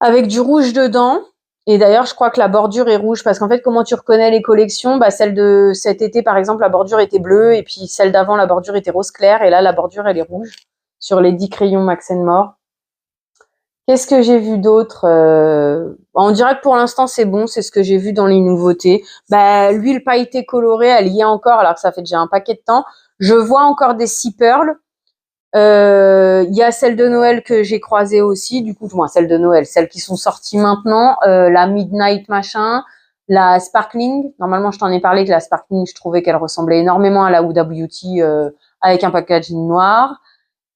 Avec du rouge dedans. Et d'ailleurs, je crois que la bordure est rouge parce qu'en fait, comment tu reconnais les collections? Celle de cet été, par exemple, la bordure était bleue et puis celle d'avant, la bordure était rose clair et là, la bordure, elle est rouge sur les 10 crayons Max More. Qu'est-ce que j'ai vu d'autre? On dirait que pour l'instant, c'est bon, c'est ce que j'ai vu dans les nouveautés. L'huile pailletée colorée, elle y est encore alors que ça fait déjà un paquet de temps. Je vois encore des Sea Pearl. Il y a celles de Noël que j'ai croisées aussi, du coup, celles de Noël, celles qui sont sorties maintenant, la Midnight machin, la Sparkling. Normalement, je t'en ai parlé que la Sparkling, je trouvais qu'elle ressemblait énormément à la Huda Beauty avec un packaging noir.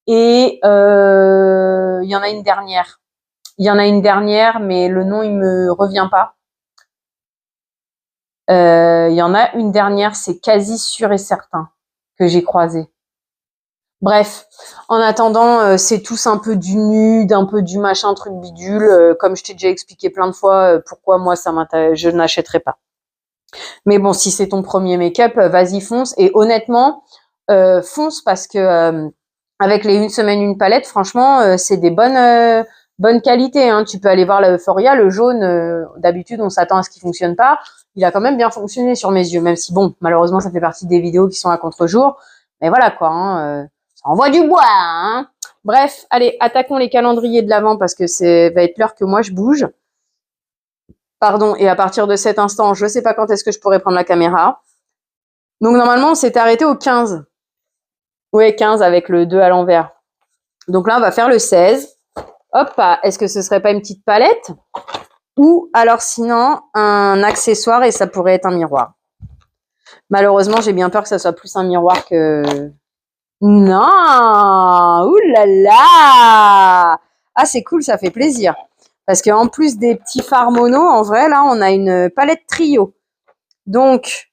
Et il y en a une dernière. Il y en a une dernière, mais le nom il me revient pas. Il y en a une dernière, c'est quasi sûr et certain que j'ai croisé. Bref, en attendant, c'est tous un peu du nude, un peu du machin, truc bidule. Comme je t'ai déjà expliqué plein de fois, pourquoi moi je n'achèterais pas. Mais bon, si c'est ton premier make-up, vas-y fonce. Et honnêtement, fonce parce que avec les 1 semaine 1 palette, franchement, c'est des bonnes qualités. Hein. Tu peux aller voir la Euphoria, le jaune. D'habitude, on s'attend à ce qu'il fonctionne pas. Il a quand même bien fonctionné sur mes yeux, même si bon, malheureusement, ça fait partie des vidéos qui sont à contre-jour. Mais voilà quoi. Hein, ça envoie du bois. Hein. Bref, allez, attaquons les calendriers de l'avant parce que va être l'heure que moi je bouge. Pardon, et à partir de cet instant, je ne sais pas quand est-ce que je pourrais prendre la caméra. Donc normalement, on s'était arrêté au 15. Ouais, 15 avec le 2 à l'envers. Donc là, on va faire le 16. Hop, est-ce que ce serait pas une petite palette? Ou alors sinon, un accessoire et ça pourrait être un miroir. Malheureusement, j'ai bien peur que ça soit plus un miroir que... Non! Ouh là là! Ah, c'est cool, ça fait plaisir. Parce qu'en plus des petits fards mono, en vrai, là, on a une palette trio. Donc,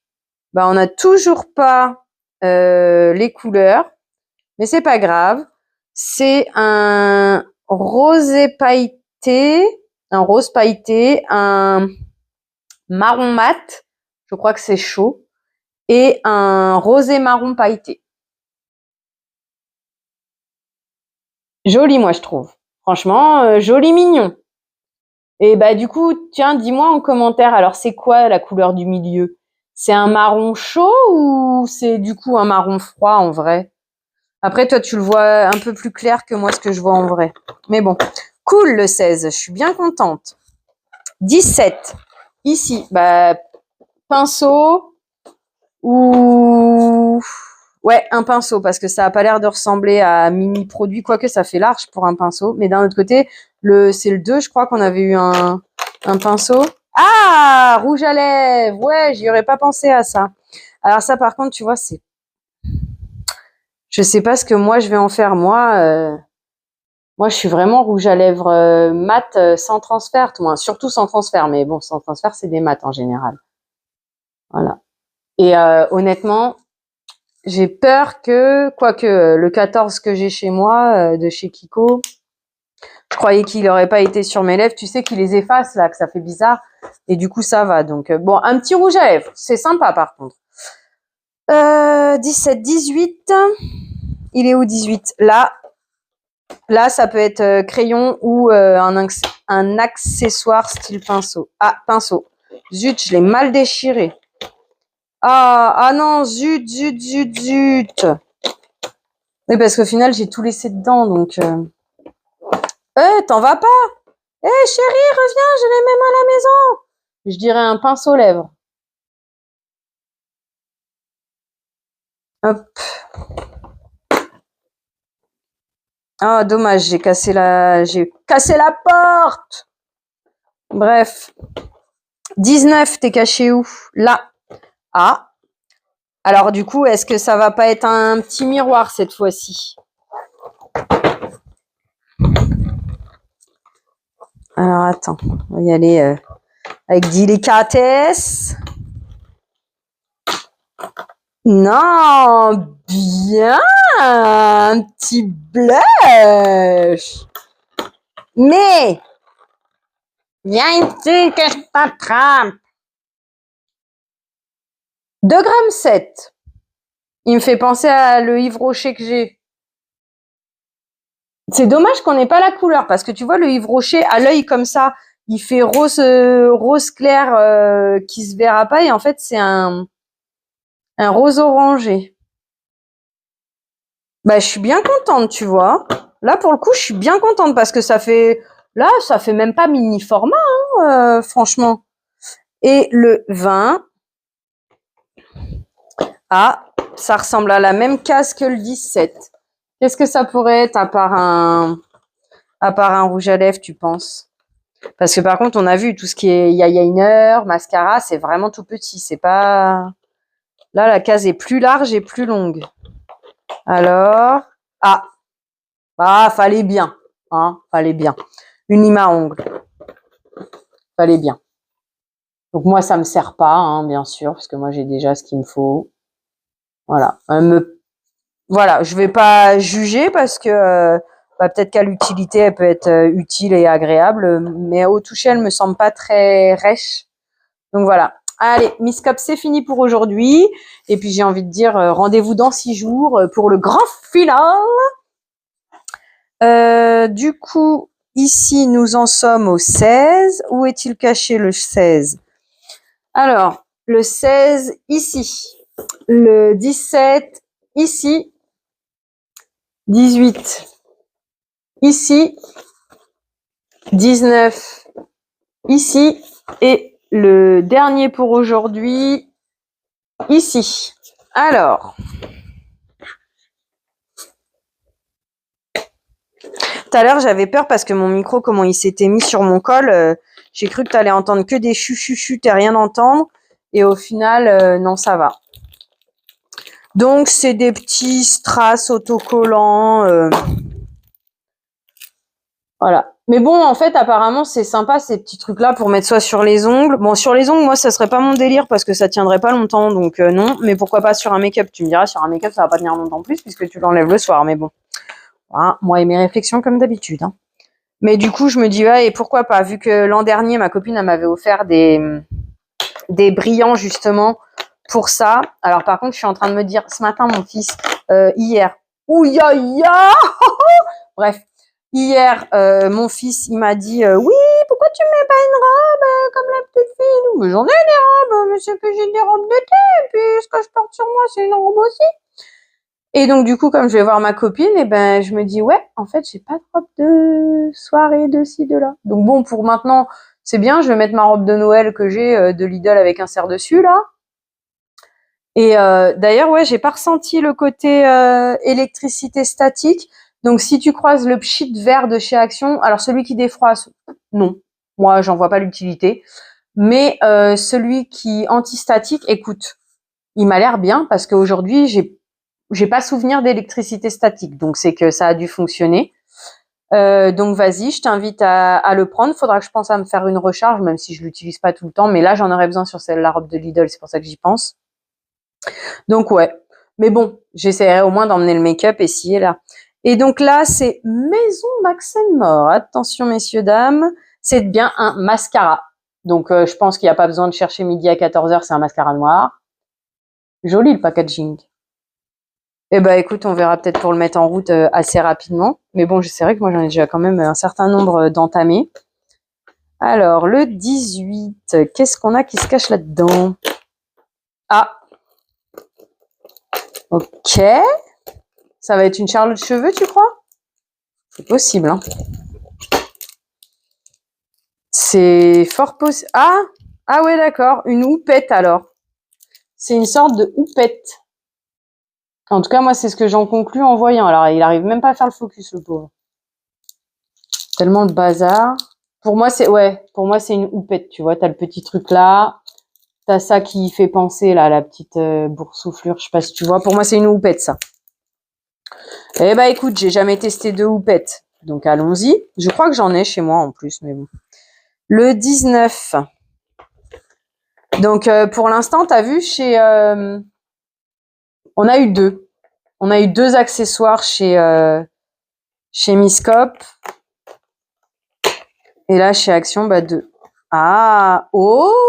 on n'a toujours pas les couleurs, mais c'est pas grave. C'est un rosé pailleté, un rose pailleté, un marron mat, je crois que c'est chaud, et un rosé marron pailleté. Joli, moi, je trouve. Franchement, joli, mignon. Et du coup, tiens, dis-moi en commentaire, alors c'est quoi la couleur du milieu? C'est un marron chaud ou c'est du coup un marron froid en vrai? Après, toi, tu le vois un peu plus clair que moi, ce que je vois en vrai. Mais bon, cool le 16, je suis bien contente. 17, ici, pinceau ou... Ouais, un pinceau, parce que ça a pas l'air de ressembler à mini produit, quoique ça fait large pour un pinceau. Mais d'un autre côté, c'est le 2, je crois qu'on avait eu un pinceau. Ah, rouge à lèvres, ouais, j'y aurais pas pensé à ça. Alors ça, par contre, tu vois, c'est... Je sais pas ce que moi, je vais en faire. Moi, je suis vraiment rouge à lèvres mat sans transfert, surtout sans transfert. Mais bon, sans transfert, c'est des mats en général. Voilà. Et honnêtement... J'ai peur que, quoique le 14 que j'ai chez moi, de chez Kiko, je croyais qu'il n'aurait pas été sur mes lèvres. Tu sais qu'il les efface là, que ça fait bizarre. Et du coup, ça va. Donc, bon, un petit rouge à lèvres. C'est sympa par contre. 17, 18. Il est où 18? Là, ça peut être crayon ou un accessoire style pinceau. Ah, pinceau. Zut, je l'ai mal déchiré. Ah non, zut. Oui, parce qu'au final, j'ai tout laissé dedans, donc... t'en vas pas? Chérie, reviens, je l'ai même à la maison. Je dirais un pinceau lèvres. Hop. Ah, dommage, j'ai cassé la porte. Bref. 19, t'es caché où? Là. Ah. Alors, du coup, est-ce que ça va pas être un petit miroir cette fois-ci? Alors, attends. On va y aller avec délicatesse. Non, bien, un petit blush. Mais, viens ici que je t'attrape. 2,7 g. Il me fait penser à le Yves Rocher que j'ai. C'est dommage qu'on n'ait pas la couleur parce que tu vois, le Yves Rocher, à l'œil comme ça, il fait rose clair qui se verra pas et en fait, c'est un rose orangé. Bah, je suis bien contente, tu vois. Là, pour le coup, je suis bien contente parce que ça fait même pas mini format, hein, franchement. Et le 20, ah, ça ressemble à la même case que le 17. Qu'est-ce que ça pourrait être à part un rouge à lèvres, tu penses? Parce que par contre, on a vu tout ce qui est eyeliner, mascara, c'est vraiment tout petit. C'est pas. Là, la case est plus large et plus longue. Alors, fallait bien, hein, fallait bien. Une lime à ongles, fallait bien. Donc moi, ça me sert pas, hein, bien sûr, parce que moi j'ai déjà ce qu'il me faut. Voilà. Voilà, je vais pas juger parce que peut-être qu'à l'utilité, elle peut être utile et agréable, mais au toucher, elle me semble pas très rêche. Donc voilà. Allez, Miss Cop, c'est fini pour aujourd'hui. Et puis j'ai envie de dire rendez-vous dans 6 jours pour le grand final. Du coup, ici, nous en sommes au 16. Où est-il caché le 16? Alors, le 16 ici. Le 17 ici. 18 ici. 19 ici. Et le dernier pour aujourd'hui, ici. Alors, tout à l'heure, j'avais peur parce que mon micro, comment il s'était mis sur mon col, j'ai cru que tu allais entendre que des chuchuchutes et rien entendre. Et au final, non, ça va. Donc, c'est des petits strass autocollants. Voilà. Mais bon, en fait, apparemment, c'est sympa ces petits trucs-là pour mettre soit sur les ongles. Bon, sur les ongles, moi, ça serait pas mon délire parce que ça tiendrait pas longtemps, donc non. Mais pourquoi pas sur un make-up? Tu me diras, sur un make-up, ça va pas tenir longtemps plus puisque tu l'enlèves le soir. Mais bon, voilà, moi et mes réflexions comme d'habitude. Hein. Mais du coup, je me dis, ouais, et pourquoi pas? Vu que l'an dernier, ma copine, elle m'avait offert des brillants justement pour ça. Alors par contre, je suis en train de me dire, ce matin, mon fils, hier, ouya ya. Bref. Hier, mon fils, il m'a dit oui, pourquoi tu mets pas une robe comme la petite fille? Mais j'en ai des robes, mais c'est que j'ai des robes d'été, et puis ce que je porte sur moi, c'est une robe aussi. Et donc du coup, comme je vais voir ma copine, et ben je me dis ouais, en fait, j'ai pas de robe de soirée de ci, de là. Donc bon, pour maintenant, c'est bien, je vais mettre ma robe de Noël que j'ai de Lidl avec un serre dessus là. Et d'ailleurs, ouais, j'ai pas ressenti le côté électricité statique. Donc, si tu croises le pchit vert de chez Action, alors celui qui défroisse, non, moi, j'en vois pas l'utilité. Mais celui qui anti-statique, écoute, il m'a l'air bien parce qu'aujourd'hui, j'ai pas souvenir d'électricité statique. Donc, c'est que ça a dû fonctionner. Donc, vas-y, je t'invite à le prendre. Faudra que je pense à me faire une recharge, même si je l'utilise pas tout le temps. Mais là, j'en aurais besoin sur la robe de Lidl. C'est pour ça que j'y pense. Donc ouais, mais bon, j'essaierai au moins d'emmener le make-up ici et là. Et donc là, c'est Maison Max More. Attention messieurs, dames, c'est bien un mascara. Donc je pense qu'il n'y a pas besoin de chercher midi à 14h, c'est un mascara noir. Joli le packaging. Eh ben écoute, on verra peut-être pour le mettre en route assez rapidement. Mais bon, c'est vrai que moi j'en ai déjà quand même un certain nombre d'entamés. Alors, le 18, qu'est-ce qu'on a qui se cache là-dedans? Ah, ok. Ça va être une charlotte cheveux, tu crois? C'est possible, hein. C'est fort possible. Ah ouais, d'accord. Une houppette alors. C'est une sorte de houppette. En tout cas, moi, c'est ce que j'en conclus en voyant. Alors, il arrive même pas à faire le focus, le pauvre. Tellement le bazar. Pour moi, c'est une houppette, tu vois. T'as le petit truc là. T'as ça qui fait penser, là, la petite boursouflure. Je sais pas si tu vois. Pour moi, c'est une houppette, ça. Eh ben, écoute, j'ai jamais testé de houppette. Donc, allons-y. Je crois que j'en ai chez moi, en plus, mais bon. Le 19. Donc, pour l'instant, t'as vu, on a eu deux. On a eu deux accessoires chez Miscop. Et là, chez Action, bah, deux. Ah! Oh!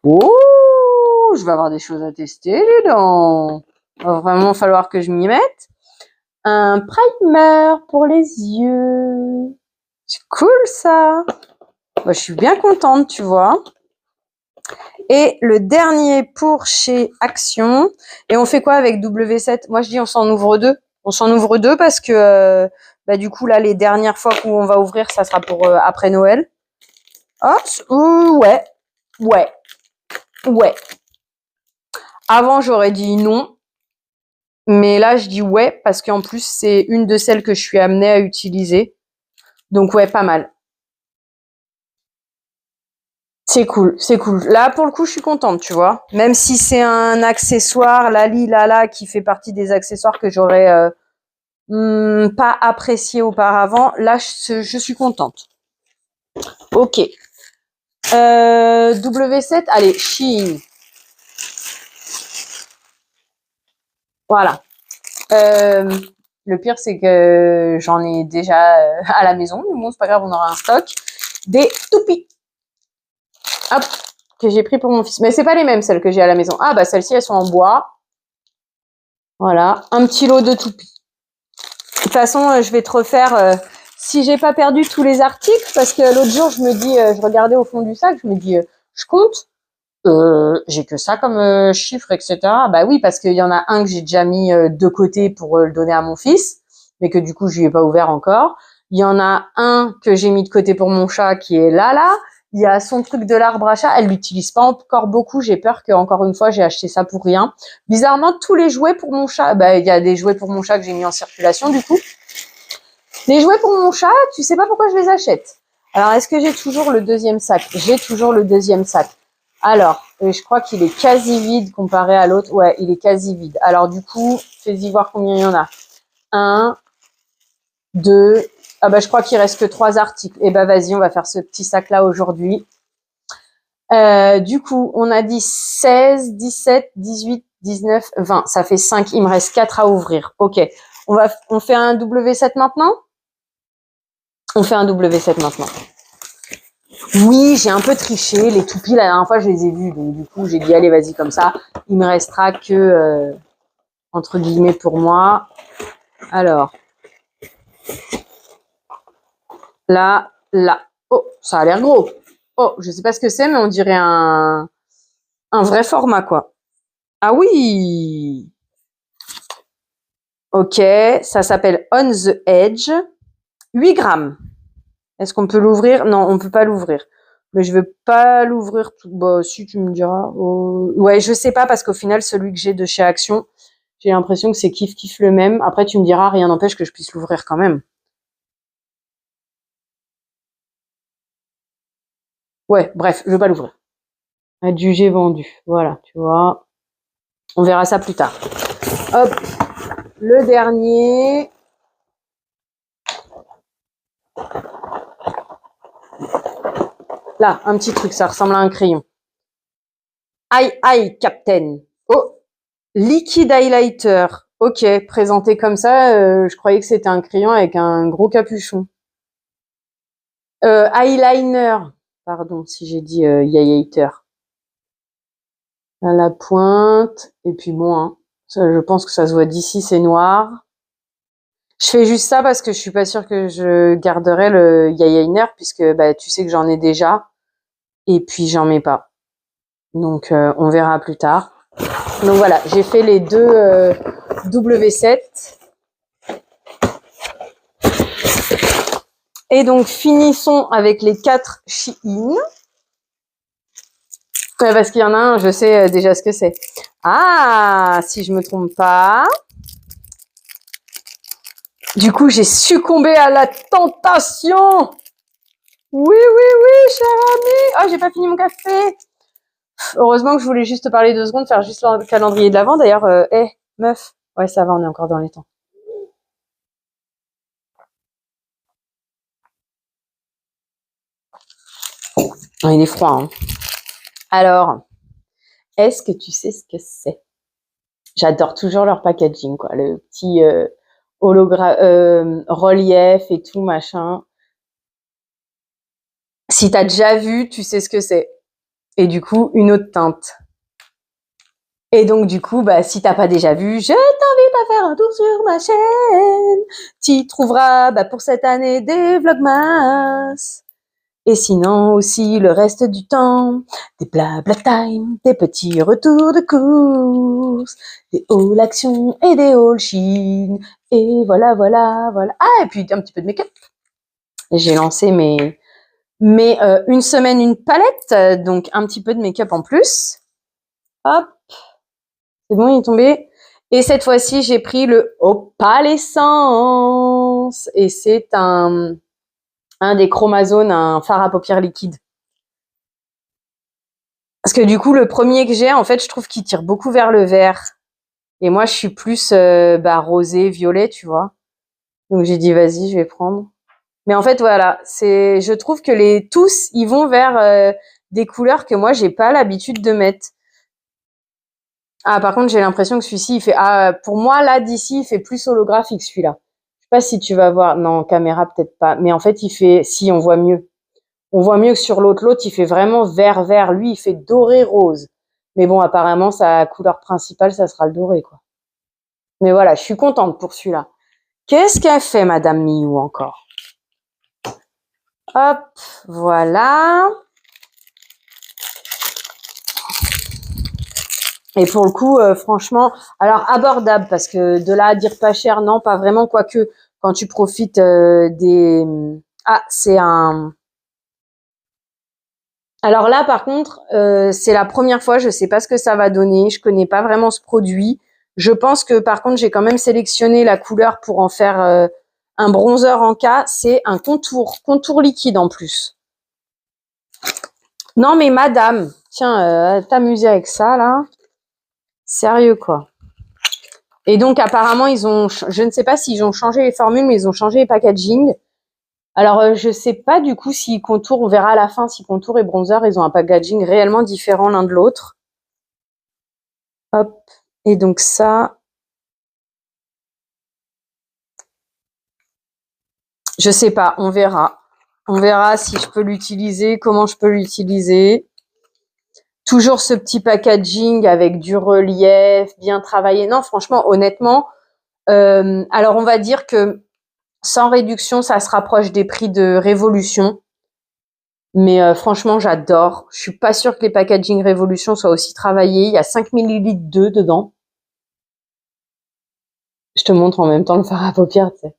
Oh! Je vais avoir des choses à tester, dedans. Il va vraiment falloir que je m'y mette. Un primer pour les yeux. C'est cool, ça. Bah, je suis bien contente, tu vois. Et le dernier pour chez Action. Et on fait quoi avec W7? Moi, je dis on s'en ouvre deux. On s'en ouvre deux parce que bah, du coup, là, les dernières fois où on va ouvrir, ça sera pour après Noël. Oh, ouais. Ouais. Ouais. Avant, j'aurais dit non. Mais là, je dis ouais parce qu'en plus, c'est une de celles que je suis amenée à utiliser. Donc, ouais, pas mal. C'est cool, c'est cool. Là, pour le coup, je suis contente, tu vois. Même si c'est un accessoire, Lali Lala, qui fait partie des accessoires que j'aurais pas apprécié auparavant, là, je suis contente. Ok. W7, allez, Shein. Voilà. Le pire, c'est que j'en ai déjà à la maison. Mais bon, c'est pas grave, on aura un stock. Des toupies. Hop, que j'ai pris pour mon fils. Mais c'est pas les mêmes, celles que j'ai à la maison. Ah, bah, celles-ci, elles sont en bois. Voilà. Un petit lot de toupies. De toute façon, je vais te refaire, si j'ai pas perdu tous les articles, parce que l'autre jour, je me dis, je regardais au fond du sac, je me dis, je compte. J'ai que ça comme chiffre, etc. Bah oui, parce qu'il y en a un que j'ai déjà mis de côté pour le donner à mon fils, mais que du coup, je lui ai pas ouvert encore. Il y en a un que j'ai mis de côté pour mon chat qui est là. Il y a son truc de l'arbre à chat. Elle l'utilise pas encore beaucoup. J'ai peur que, encore une fois, j'ai acheté ça pour rien. Bizarrement, tous les jouets pour mon chat, bah, il y a des jouets pour mon chat que j'ai mis en circulation, du coup. Les jouets pour mon chat, tu sais pas pourquoi je les achète. Alors, est-ce que j'ai toujours le deuxième sac? J'ai toujours le deuxième sac. Alors, je crois qu'il est quasi vide comparé à l'autre. Ouais, il est quasi vide. Alors, du coup, fais-y voir combien il y en a. 1, 2. Ah bah, je crois qu'il reste que 3 articles. Eh bah, vas-y, on va faire ce petit sac-là aujourd'hui. Du coup, on a dit 16, 17, 18, 19, 20. Ça fait 5. Il me reste 4 à ouvrir. Ok. On fait un W7 maintenant? On fait un W7 maintenant. Oui, j'ai un peu triché. Les toupies, la dernière fois, je les ai vus. Donc, du coup, j'ai dit, allez, vas-y, comme ça. Il me restera que, entre guillemets, pour moi. Alors. Là. Oh, ça a l'air gros. Oh, je sais pas ce que c'est, mais on dirait un vrai format, quoi. Ah oui! Ok, ça s'appelle On the Edge. 8 grammes. Est-ce qu'on peut l'ouvrir? Non, on peut pas l'ouvrir. Mais je veux pas l'ouvrir tout. Bah, si tu me diras. Oh. Ouais, je sais pas parce qu'au final, celui que j'ai de chez Action, j'ai l'impression que c'est kiff le même. Après, tu me diras, rien n'empêche que je puisse l'ouvrir quand même. Ouais, bref, je veux pas l'ouvrir. Adjugé vendu. Voilà, tu vois. On verra ça plus tard. Hop. Le dernier. Là, un petit truc, ça ressemble à un crayon. Aïe, Captain. Oh, liquide highlighter. Ok, présenté comme ça, je croyais que c'était un crayon avec un gros capuchon. Eyeliner. Pardon si j'ai dit highlighter. À la pointe. Et puis bon, hein, ça, je pense que ça se voit d'ici, c'est noir. Je fais juste ça parce que je suis pas sûre que je garderai le eyeliner puisque bah, tu sais que j'en ai déjà. Et puis j'en mets pas. Donc on verra plus tard. Donc voilà, j'ai fait les deux W7. Et donc finissons avec les 4 Shein. Ouais, parce qu'il y en a un, je sais déjà ce que c'est. Ah, si je me trompe pas. Du coup, j'ai succombé à la tentation. Oui, cher ami. Oh, j'ai pas fini mon café. Heureusement que je voulais juste te parler 2 secondes, faire juste le calendrier de l'avant. D'ailleurs, meuf. Ouais, ça va, on est encore dans les temps. Oh, il est froid, hein. Alors, est-ce que tu sais ce que c'est? J'adore toujours leur packaging, quoi. Le petit relief et tout, machin. Si t'as déjà vu, tu sais ce que c'est. Et du coup, une autre teinte. Et donc, du coup, bah, si t'as pas déjà vu, je t'invite à faire un tour sur ma chaîne. Tu trouveras, bah, pour cette année des vlogmas. Et sinon aussi, le reste du temps, des blabla time, des petits retours de course, des hauls actions et des hauls Chine. Et voilà. Ah, et puis un petit peu de make-up. J'ai lancé une semaine, une palette, donc un petit peu de make-up en plus. Hop. C'est bon, il est tombé. Et cette fois-ci, j'ai pris le Opalescence. Et c'est un des chromazones, un fard à paupières liquide. Parce que du coup, le premier que j'ai, en fait, je trouve qu'il tire beaucoup vers le vert. Et moi, je suis plus rosé, violet, tu vois. Donc j'ai dit, vas-y, je vais prendre. Mais en fait, voilà, je trouve que tous, ils vont vers des couleurs que moi, j'ai pas l'habitude de mettre. Ah, par contre, j'ai l'impression que celui-ci, il fait, pour moi, là, d'ici, il fait plus holographique, celui-là. Je sais pas si tu vas voir. Non, en caméra, peut-être pas. Mais en fait, si, on voit mieux. On voit mieux que sur l'autre. L'autre, il fait vraiment vert. Lui, il fait doré-rose. Mais bon, apparemment, sa couleur principale, ça sera le doré, quoi. Mais voilà, je suis contente pour celui-là. Qu'est-ce qu'elle fait, Madame Miou, encore? Hop, voilà. Et pour le coup, franchement, alors abordable, parce que de là à dire pas cher, non, pas vraiment, quoique quand tu profites des... Ah, c'est un... Alors là, par contre, c'est la première fois, je sais pas ce que ça va donner, je connais pas vraiment ce produit. Je pense que par contre, j'ai quand même sélectionné la couleur pour en faire un bronzer en cas. C'est un contour liquide en plus. Non mais madame, tiens, t'amuser avec ça là. Sérieux quoi. Et donc apparemment je ne sais pas s'ils ont changé les formules, mais ils ont changé les packaging. Alors je sais pas du coup si contour, on verra à la fin si contour et bronzer, ils ont un packaging réellement différent l'un de l'autre. Hop, et donc ça, je sais pas, on verra. On verra si je peux l'utiliser, comment je peux l'utiliser. Toujours ce petit packaging avec du relief, bien travaillé. Non, franchement, honnêtement, alors on va dire que sans réduction, ça se rapproche des prix de Révolution. Mais franchement, j'adore. Je suis pas sûre que les packaging Révolution soient aussi travaillés. Il y a 5 millilitres d'œufs dedans. Je te montre en même temps le fard à paupières, tu sais.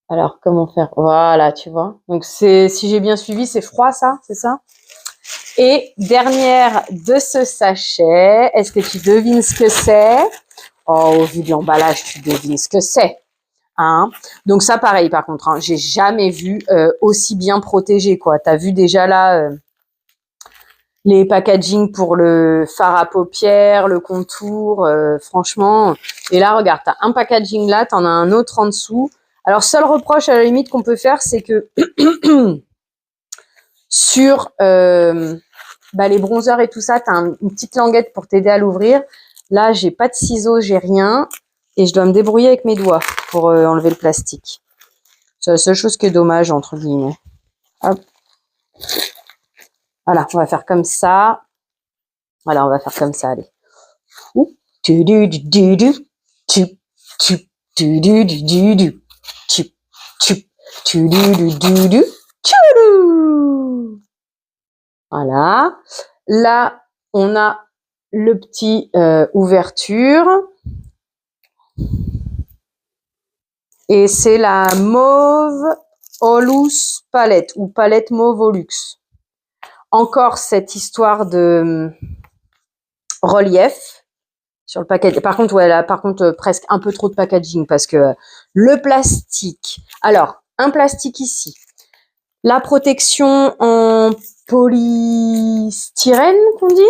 Alors, comment faire? Voilà, tu vois. Donc, si j'ai bien suivi, c'est froid, ça? C'est ça? Et dernière de ce sachet, est-ce que tu devines ce que c'est? Oh, au vu de l'emballage, tu devines ce que c'est. Hein? Donc ça, pareil, par contre, hein, j'ai jamais vu aussi bien protégé, quoi. T'as vu déjà là les packaging pour le fard à paupières, le contour, franchement. Et là, regarde, t'as un packaging là, t'en as un autre en dessous. Alors, seul reproche à la limite qu'on peut faire, c'est que sur les bronzers et tout ça, t'as une petite languette pour t'aider à l'ouvrir. Là, j'ai pas de ciseaux, j'ai rien. Et je dois me débrouiller avec mes doigts pour enlever le plastique. C'est la seule chose qui est dommage, entre guillemets. Hop. Voilà, on va faire comme ça. Voilà, on va faire comme ça, allez. Voilà. Là, on a le petit ouverture. Et c'est la mauve Olus palette ou palette mauve Olux. encore cette histoire de relief sur le packaging. Par contre, ouais, là, par contre, presque un peu trop de packaging parce que le plastique. Alors, un plastique ici. La protection en polystyrène, qu'on dit.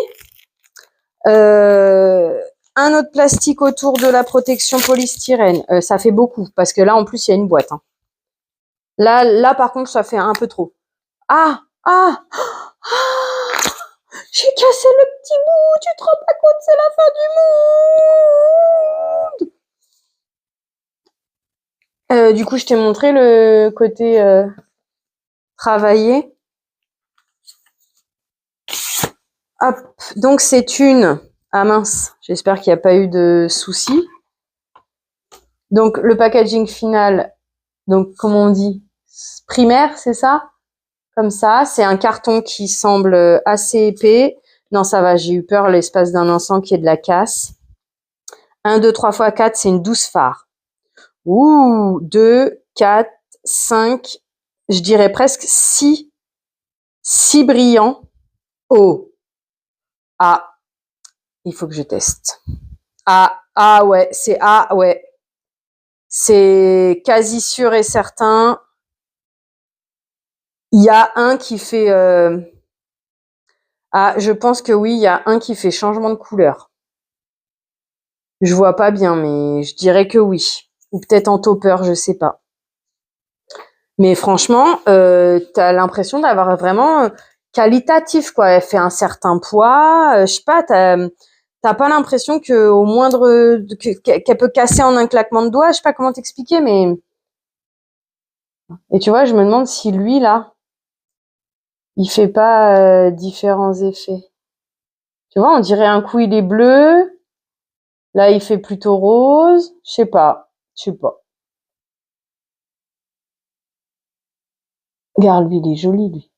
Un autre plastique autour de la protection polystyrène. Ça fait beaucoup parce que là, en plus, il y a une boîte. Hein. Là, par contre, ça fait un peu trop. Ah, j'ai cassé le petit bout. Tu te rends pas compte, c'est la fin du monde. Du coup, je t'ai montré le côté travaillé. Hop, donc c'est une... Ah mince, j'espère qu'il n'y a pas eu de soucis. Donc le packaging final, donc comme on dit, primaire, c'est ça? Comme ça, c'est un carton qui semble assez épais. Non, ça va, j'ai eu peur l'espace d'un instant qu'il y ait de la casse. 1, 2, 3 x 4, c'est une 12 phare. Ouh, 2, 4, 5, je dirais presque 6 brillants. Oh, ah, il faut que je teste. Ah ouais, c'est quasi sûr et certain. Il y a un qui fait je pense que oui, il y a un qui fait changement de couleur. Je vois pas bien, mais je dirais que oui. Ou peut-être en topper, je sais pas. Mais franchement, t'as l'impression d'avoir vraiment qualitatif, quoi. Elle fait un certain poids, je sais pas, t'as pas l'impression que au moindre qu'elle peut casser en un claquement de doigts, je sais pas comment t'expliquer, mais et tu vois, je me demande si lui là, il fait pas différents effets. Tu vois, on dirait un coup il est bleu, là il fait plutôt rose, je sais pas. Regarde, lui, il est joli, lui.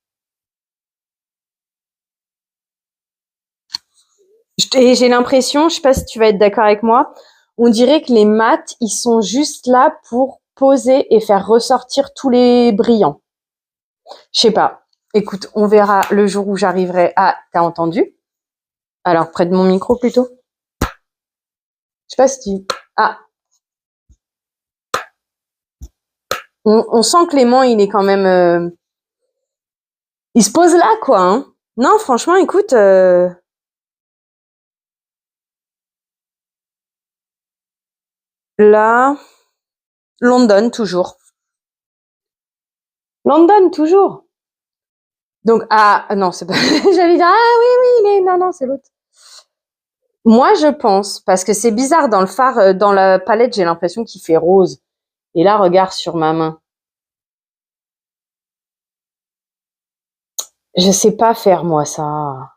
Et j'ai l'impression, je sais pas si tu vas être d'accord avec moi, on dirait que les mats, ils sont juste là pour poser et faire ressortir tous les brillants. Je sais pas. Écoute, on verra le jour où j'arriverai à... T'as entendu? Alors, près de mon micro, plutôt. Je sais pas si tu... Ah. On sent que l'aimant, il est quand même... Il se pose là, quoi. Hein. Non, franchement, écoute... Là... London, toujours. London, toujours. Donc, non, c'est pas... J'allais dire, oui, mais non, c'est l'autre. Moi, je pense, parce que c'est bizarre, dans le phare, dans la palette, j'ai l'impression qu'il fait rose. Et là, regarde sur ma main. Je sais pas faire, moi, ça.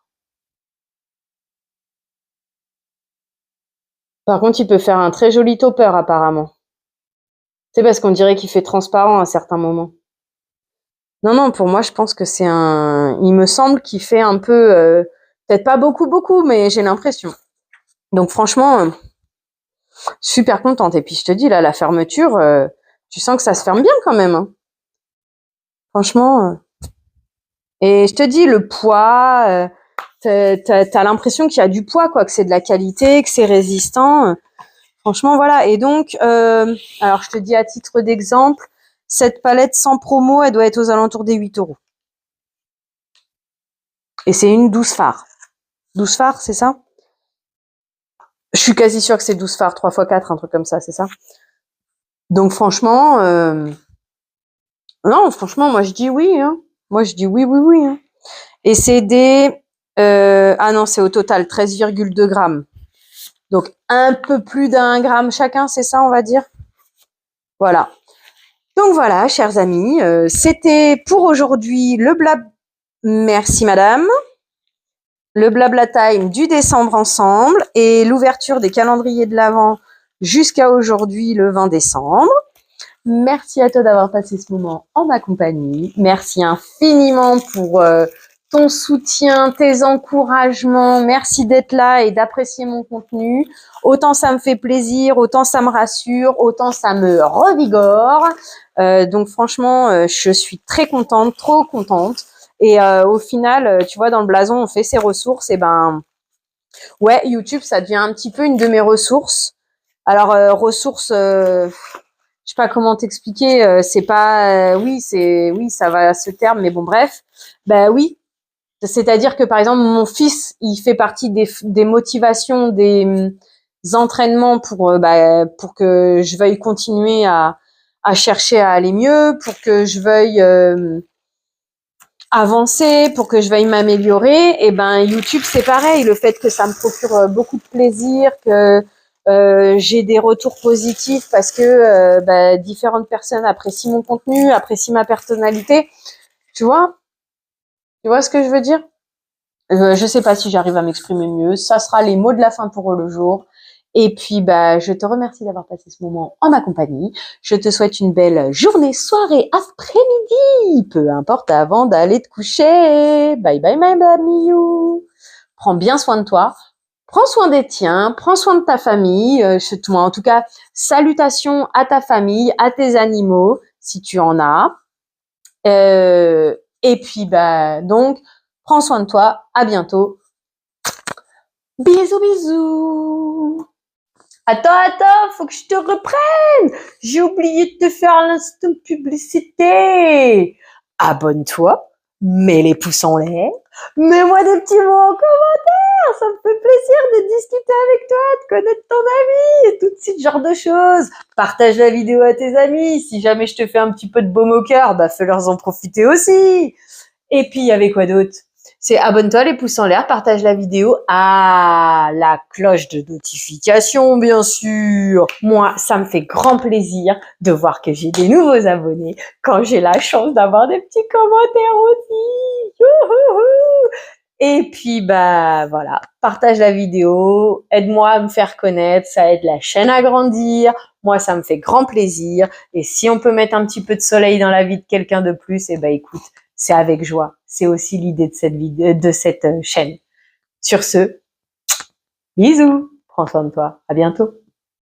Par contre, il peut faire un très joli topper, apparemment. C'est parce qu'on dirait qu'il fait transparent à certains moments. Non, pour moi, je pense que c'est un... Il me semble qu'il fait un peu... peut-être pas beaucoup, mais j'ai l'impression. Donc, franchement, super contente. Et puis, je te dis, là, la fermeture, tu sens que ça se ferme bien quand même. Hein. Franchement... Et je te dis, le poids, t'as l'impression qu'il y a du poids, quoi, que c'est de la qualité, que c'est résistant. Franchement, voilà. Et donc, alors je te dis à titre d'exemple, cette palette sans promo, elle doit être aux alentours des 8 €. Et c'est une 12 phares. 12 phares, c'est ça? Je suis quasi sûre que c'est 12 phares, 3 x 4, un truc comme ça, c'est ça? Donc franchement, non, franchement, moi je dis oui. Hein. Moi je dis oui. Hein. Et c'est des... ah non, c'est au total 13,2 grammes. Donc un peu plus d'1 gramme chacun, c'est ça, on va dire. Voilà. Donc voilà, chers amis, c'était pour aujourd'hui le blab. Merci madame. Le blabla time du décembre ensemble et l'ouverture des calendriers de l'Avent jusqu'à aujourd'hui, le 20 décembre. Merci à toi d'avoir passé ce moment en ma compagnie. Merci infiniment pour ton soutien, tes encouragements. Merci d'être là et d'apprécier mon contenu. Autant ça me fait plaisir, autant ça me rassure, autant ça me revigore. Donc franchement, je suis très contente, trop contente. Et au final, tu vois, dans le blason, on fait ses ressources. Et ben, ouais, YouTube, ça devient un petit peu une de mes ressources. Alors, ressources, je sais pas comment t'expliquer. C'est pas, oui, ça va à ce terme, mais bon, bref. Ben oui. C'est-à-dire que, par exemple, mon fils, il fait partie des motivations, des entraînements pour que je veuille continuer à chercher à aller mieux, pour que je veuille avancer, pour que je veuille m'améliorer. Et ben YouTube, c'est pareil. Le fait que ça me procure beaucoup de plaisir, que j'ai des retours positifs parce que différentes personnes apprécient mon contenu, apprécient ma personnalité. Tu vois? Tu vois ce que je veux dire? Je sais pas si j'arrive à m'exprimer mieux. Ça sera les mots de la fin pour le jour. Et puis, je te remercie d'avoir passé ce moment en ma compagnie. Je te souhaite une belle journée, soirée, après-midi, peu importe, avant d'aller te coucher. Bye bye, my baby you. Prends bien soin de toi. Prends soin des tiens. Prends soin de ta famille. En tout cas, salutations à ta famille, à tes animaux, si tu en as. Et puis, donc, prends soin de toi. À bientôt. Bisous, bisous. Attends, faut que je te reprenne. J'ai oublié de te faire l'instant publicité. Abonne-toi, mets les pouces en l'air, mets-moi des petits mots en commentaire. Ça me fait plaisir de discuter avec toi, de connaître ton ami et tout ce genre de choses. Partage la vidéo à tes amis. Si jamais je te fais un petit peu de baume au cœur, fais-leur en profiter aussi. Et puis, il y avait quoi d'autre? C'est abonne-toi, les pouces en l'air, partage la vidéo. Ah, la cloche de notification, bien sûr. Moi, ça me fait grand plaisir de voir que j'ai des nouveaux abonnés quand j'ai la chance d'avoir des petits commentaires aussi. Youhouhou. Et puis, voilà, partage la vidéo, aide-moi à me faire connaître, ça aide la chaîne à grandir. Moi, ça me fait grand plaisir. Et si on peut mettre un petit peu de soleil dans la vie de quelqu'un de plus, écoute, c'est avec joie. C'est aussi l'idée de cette vidéo, de cette chaîne. Sur ce, bisous. Prends soin de toi. À bientôt.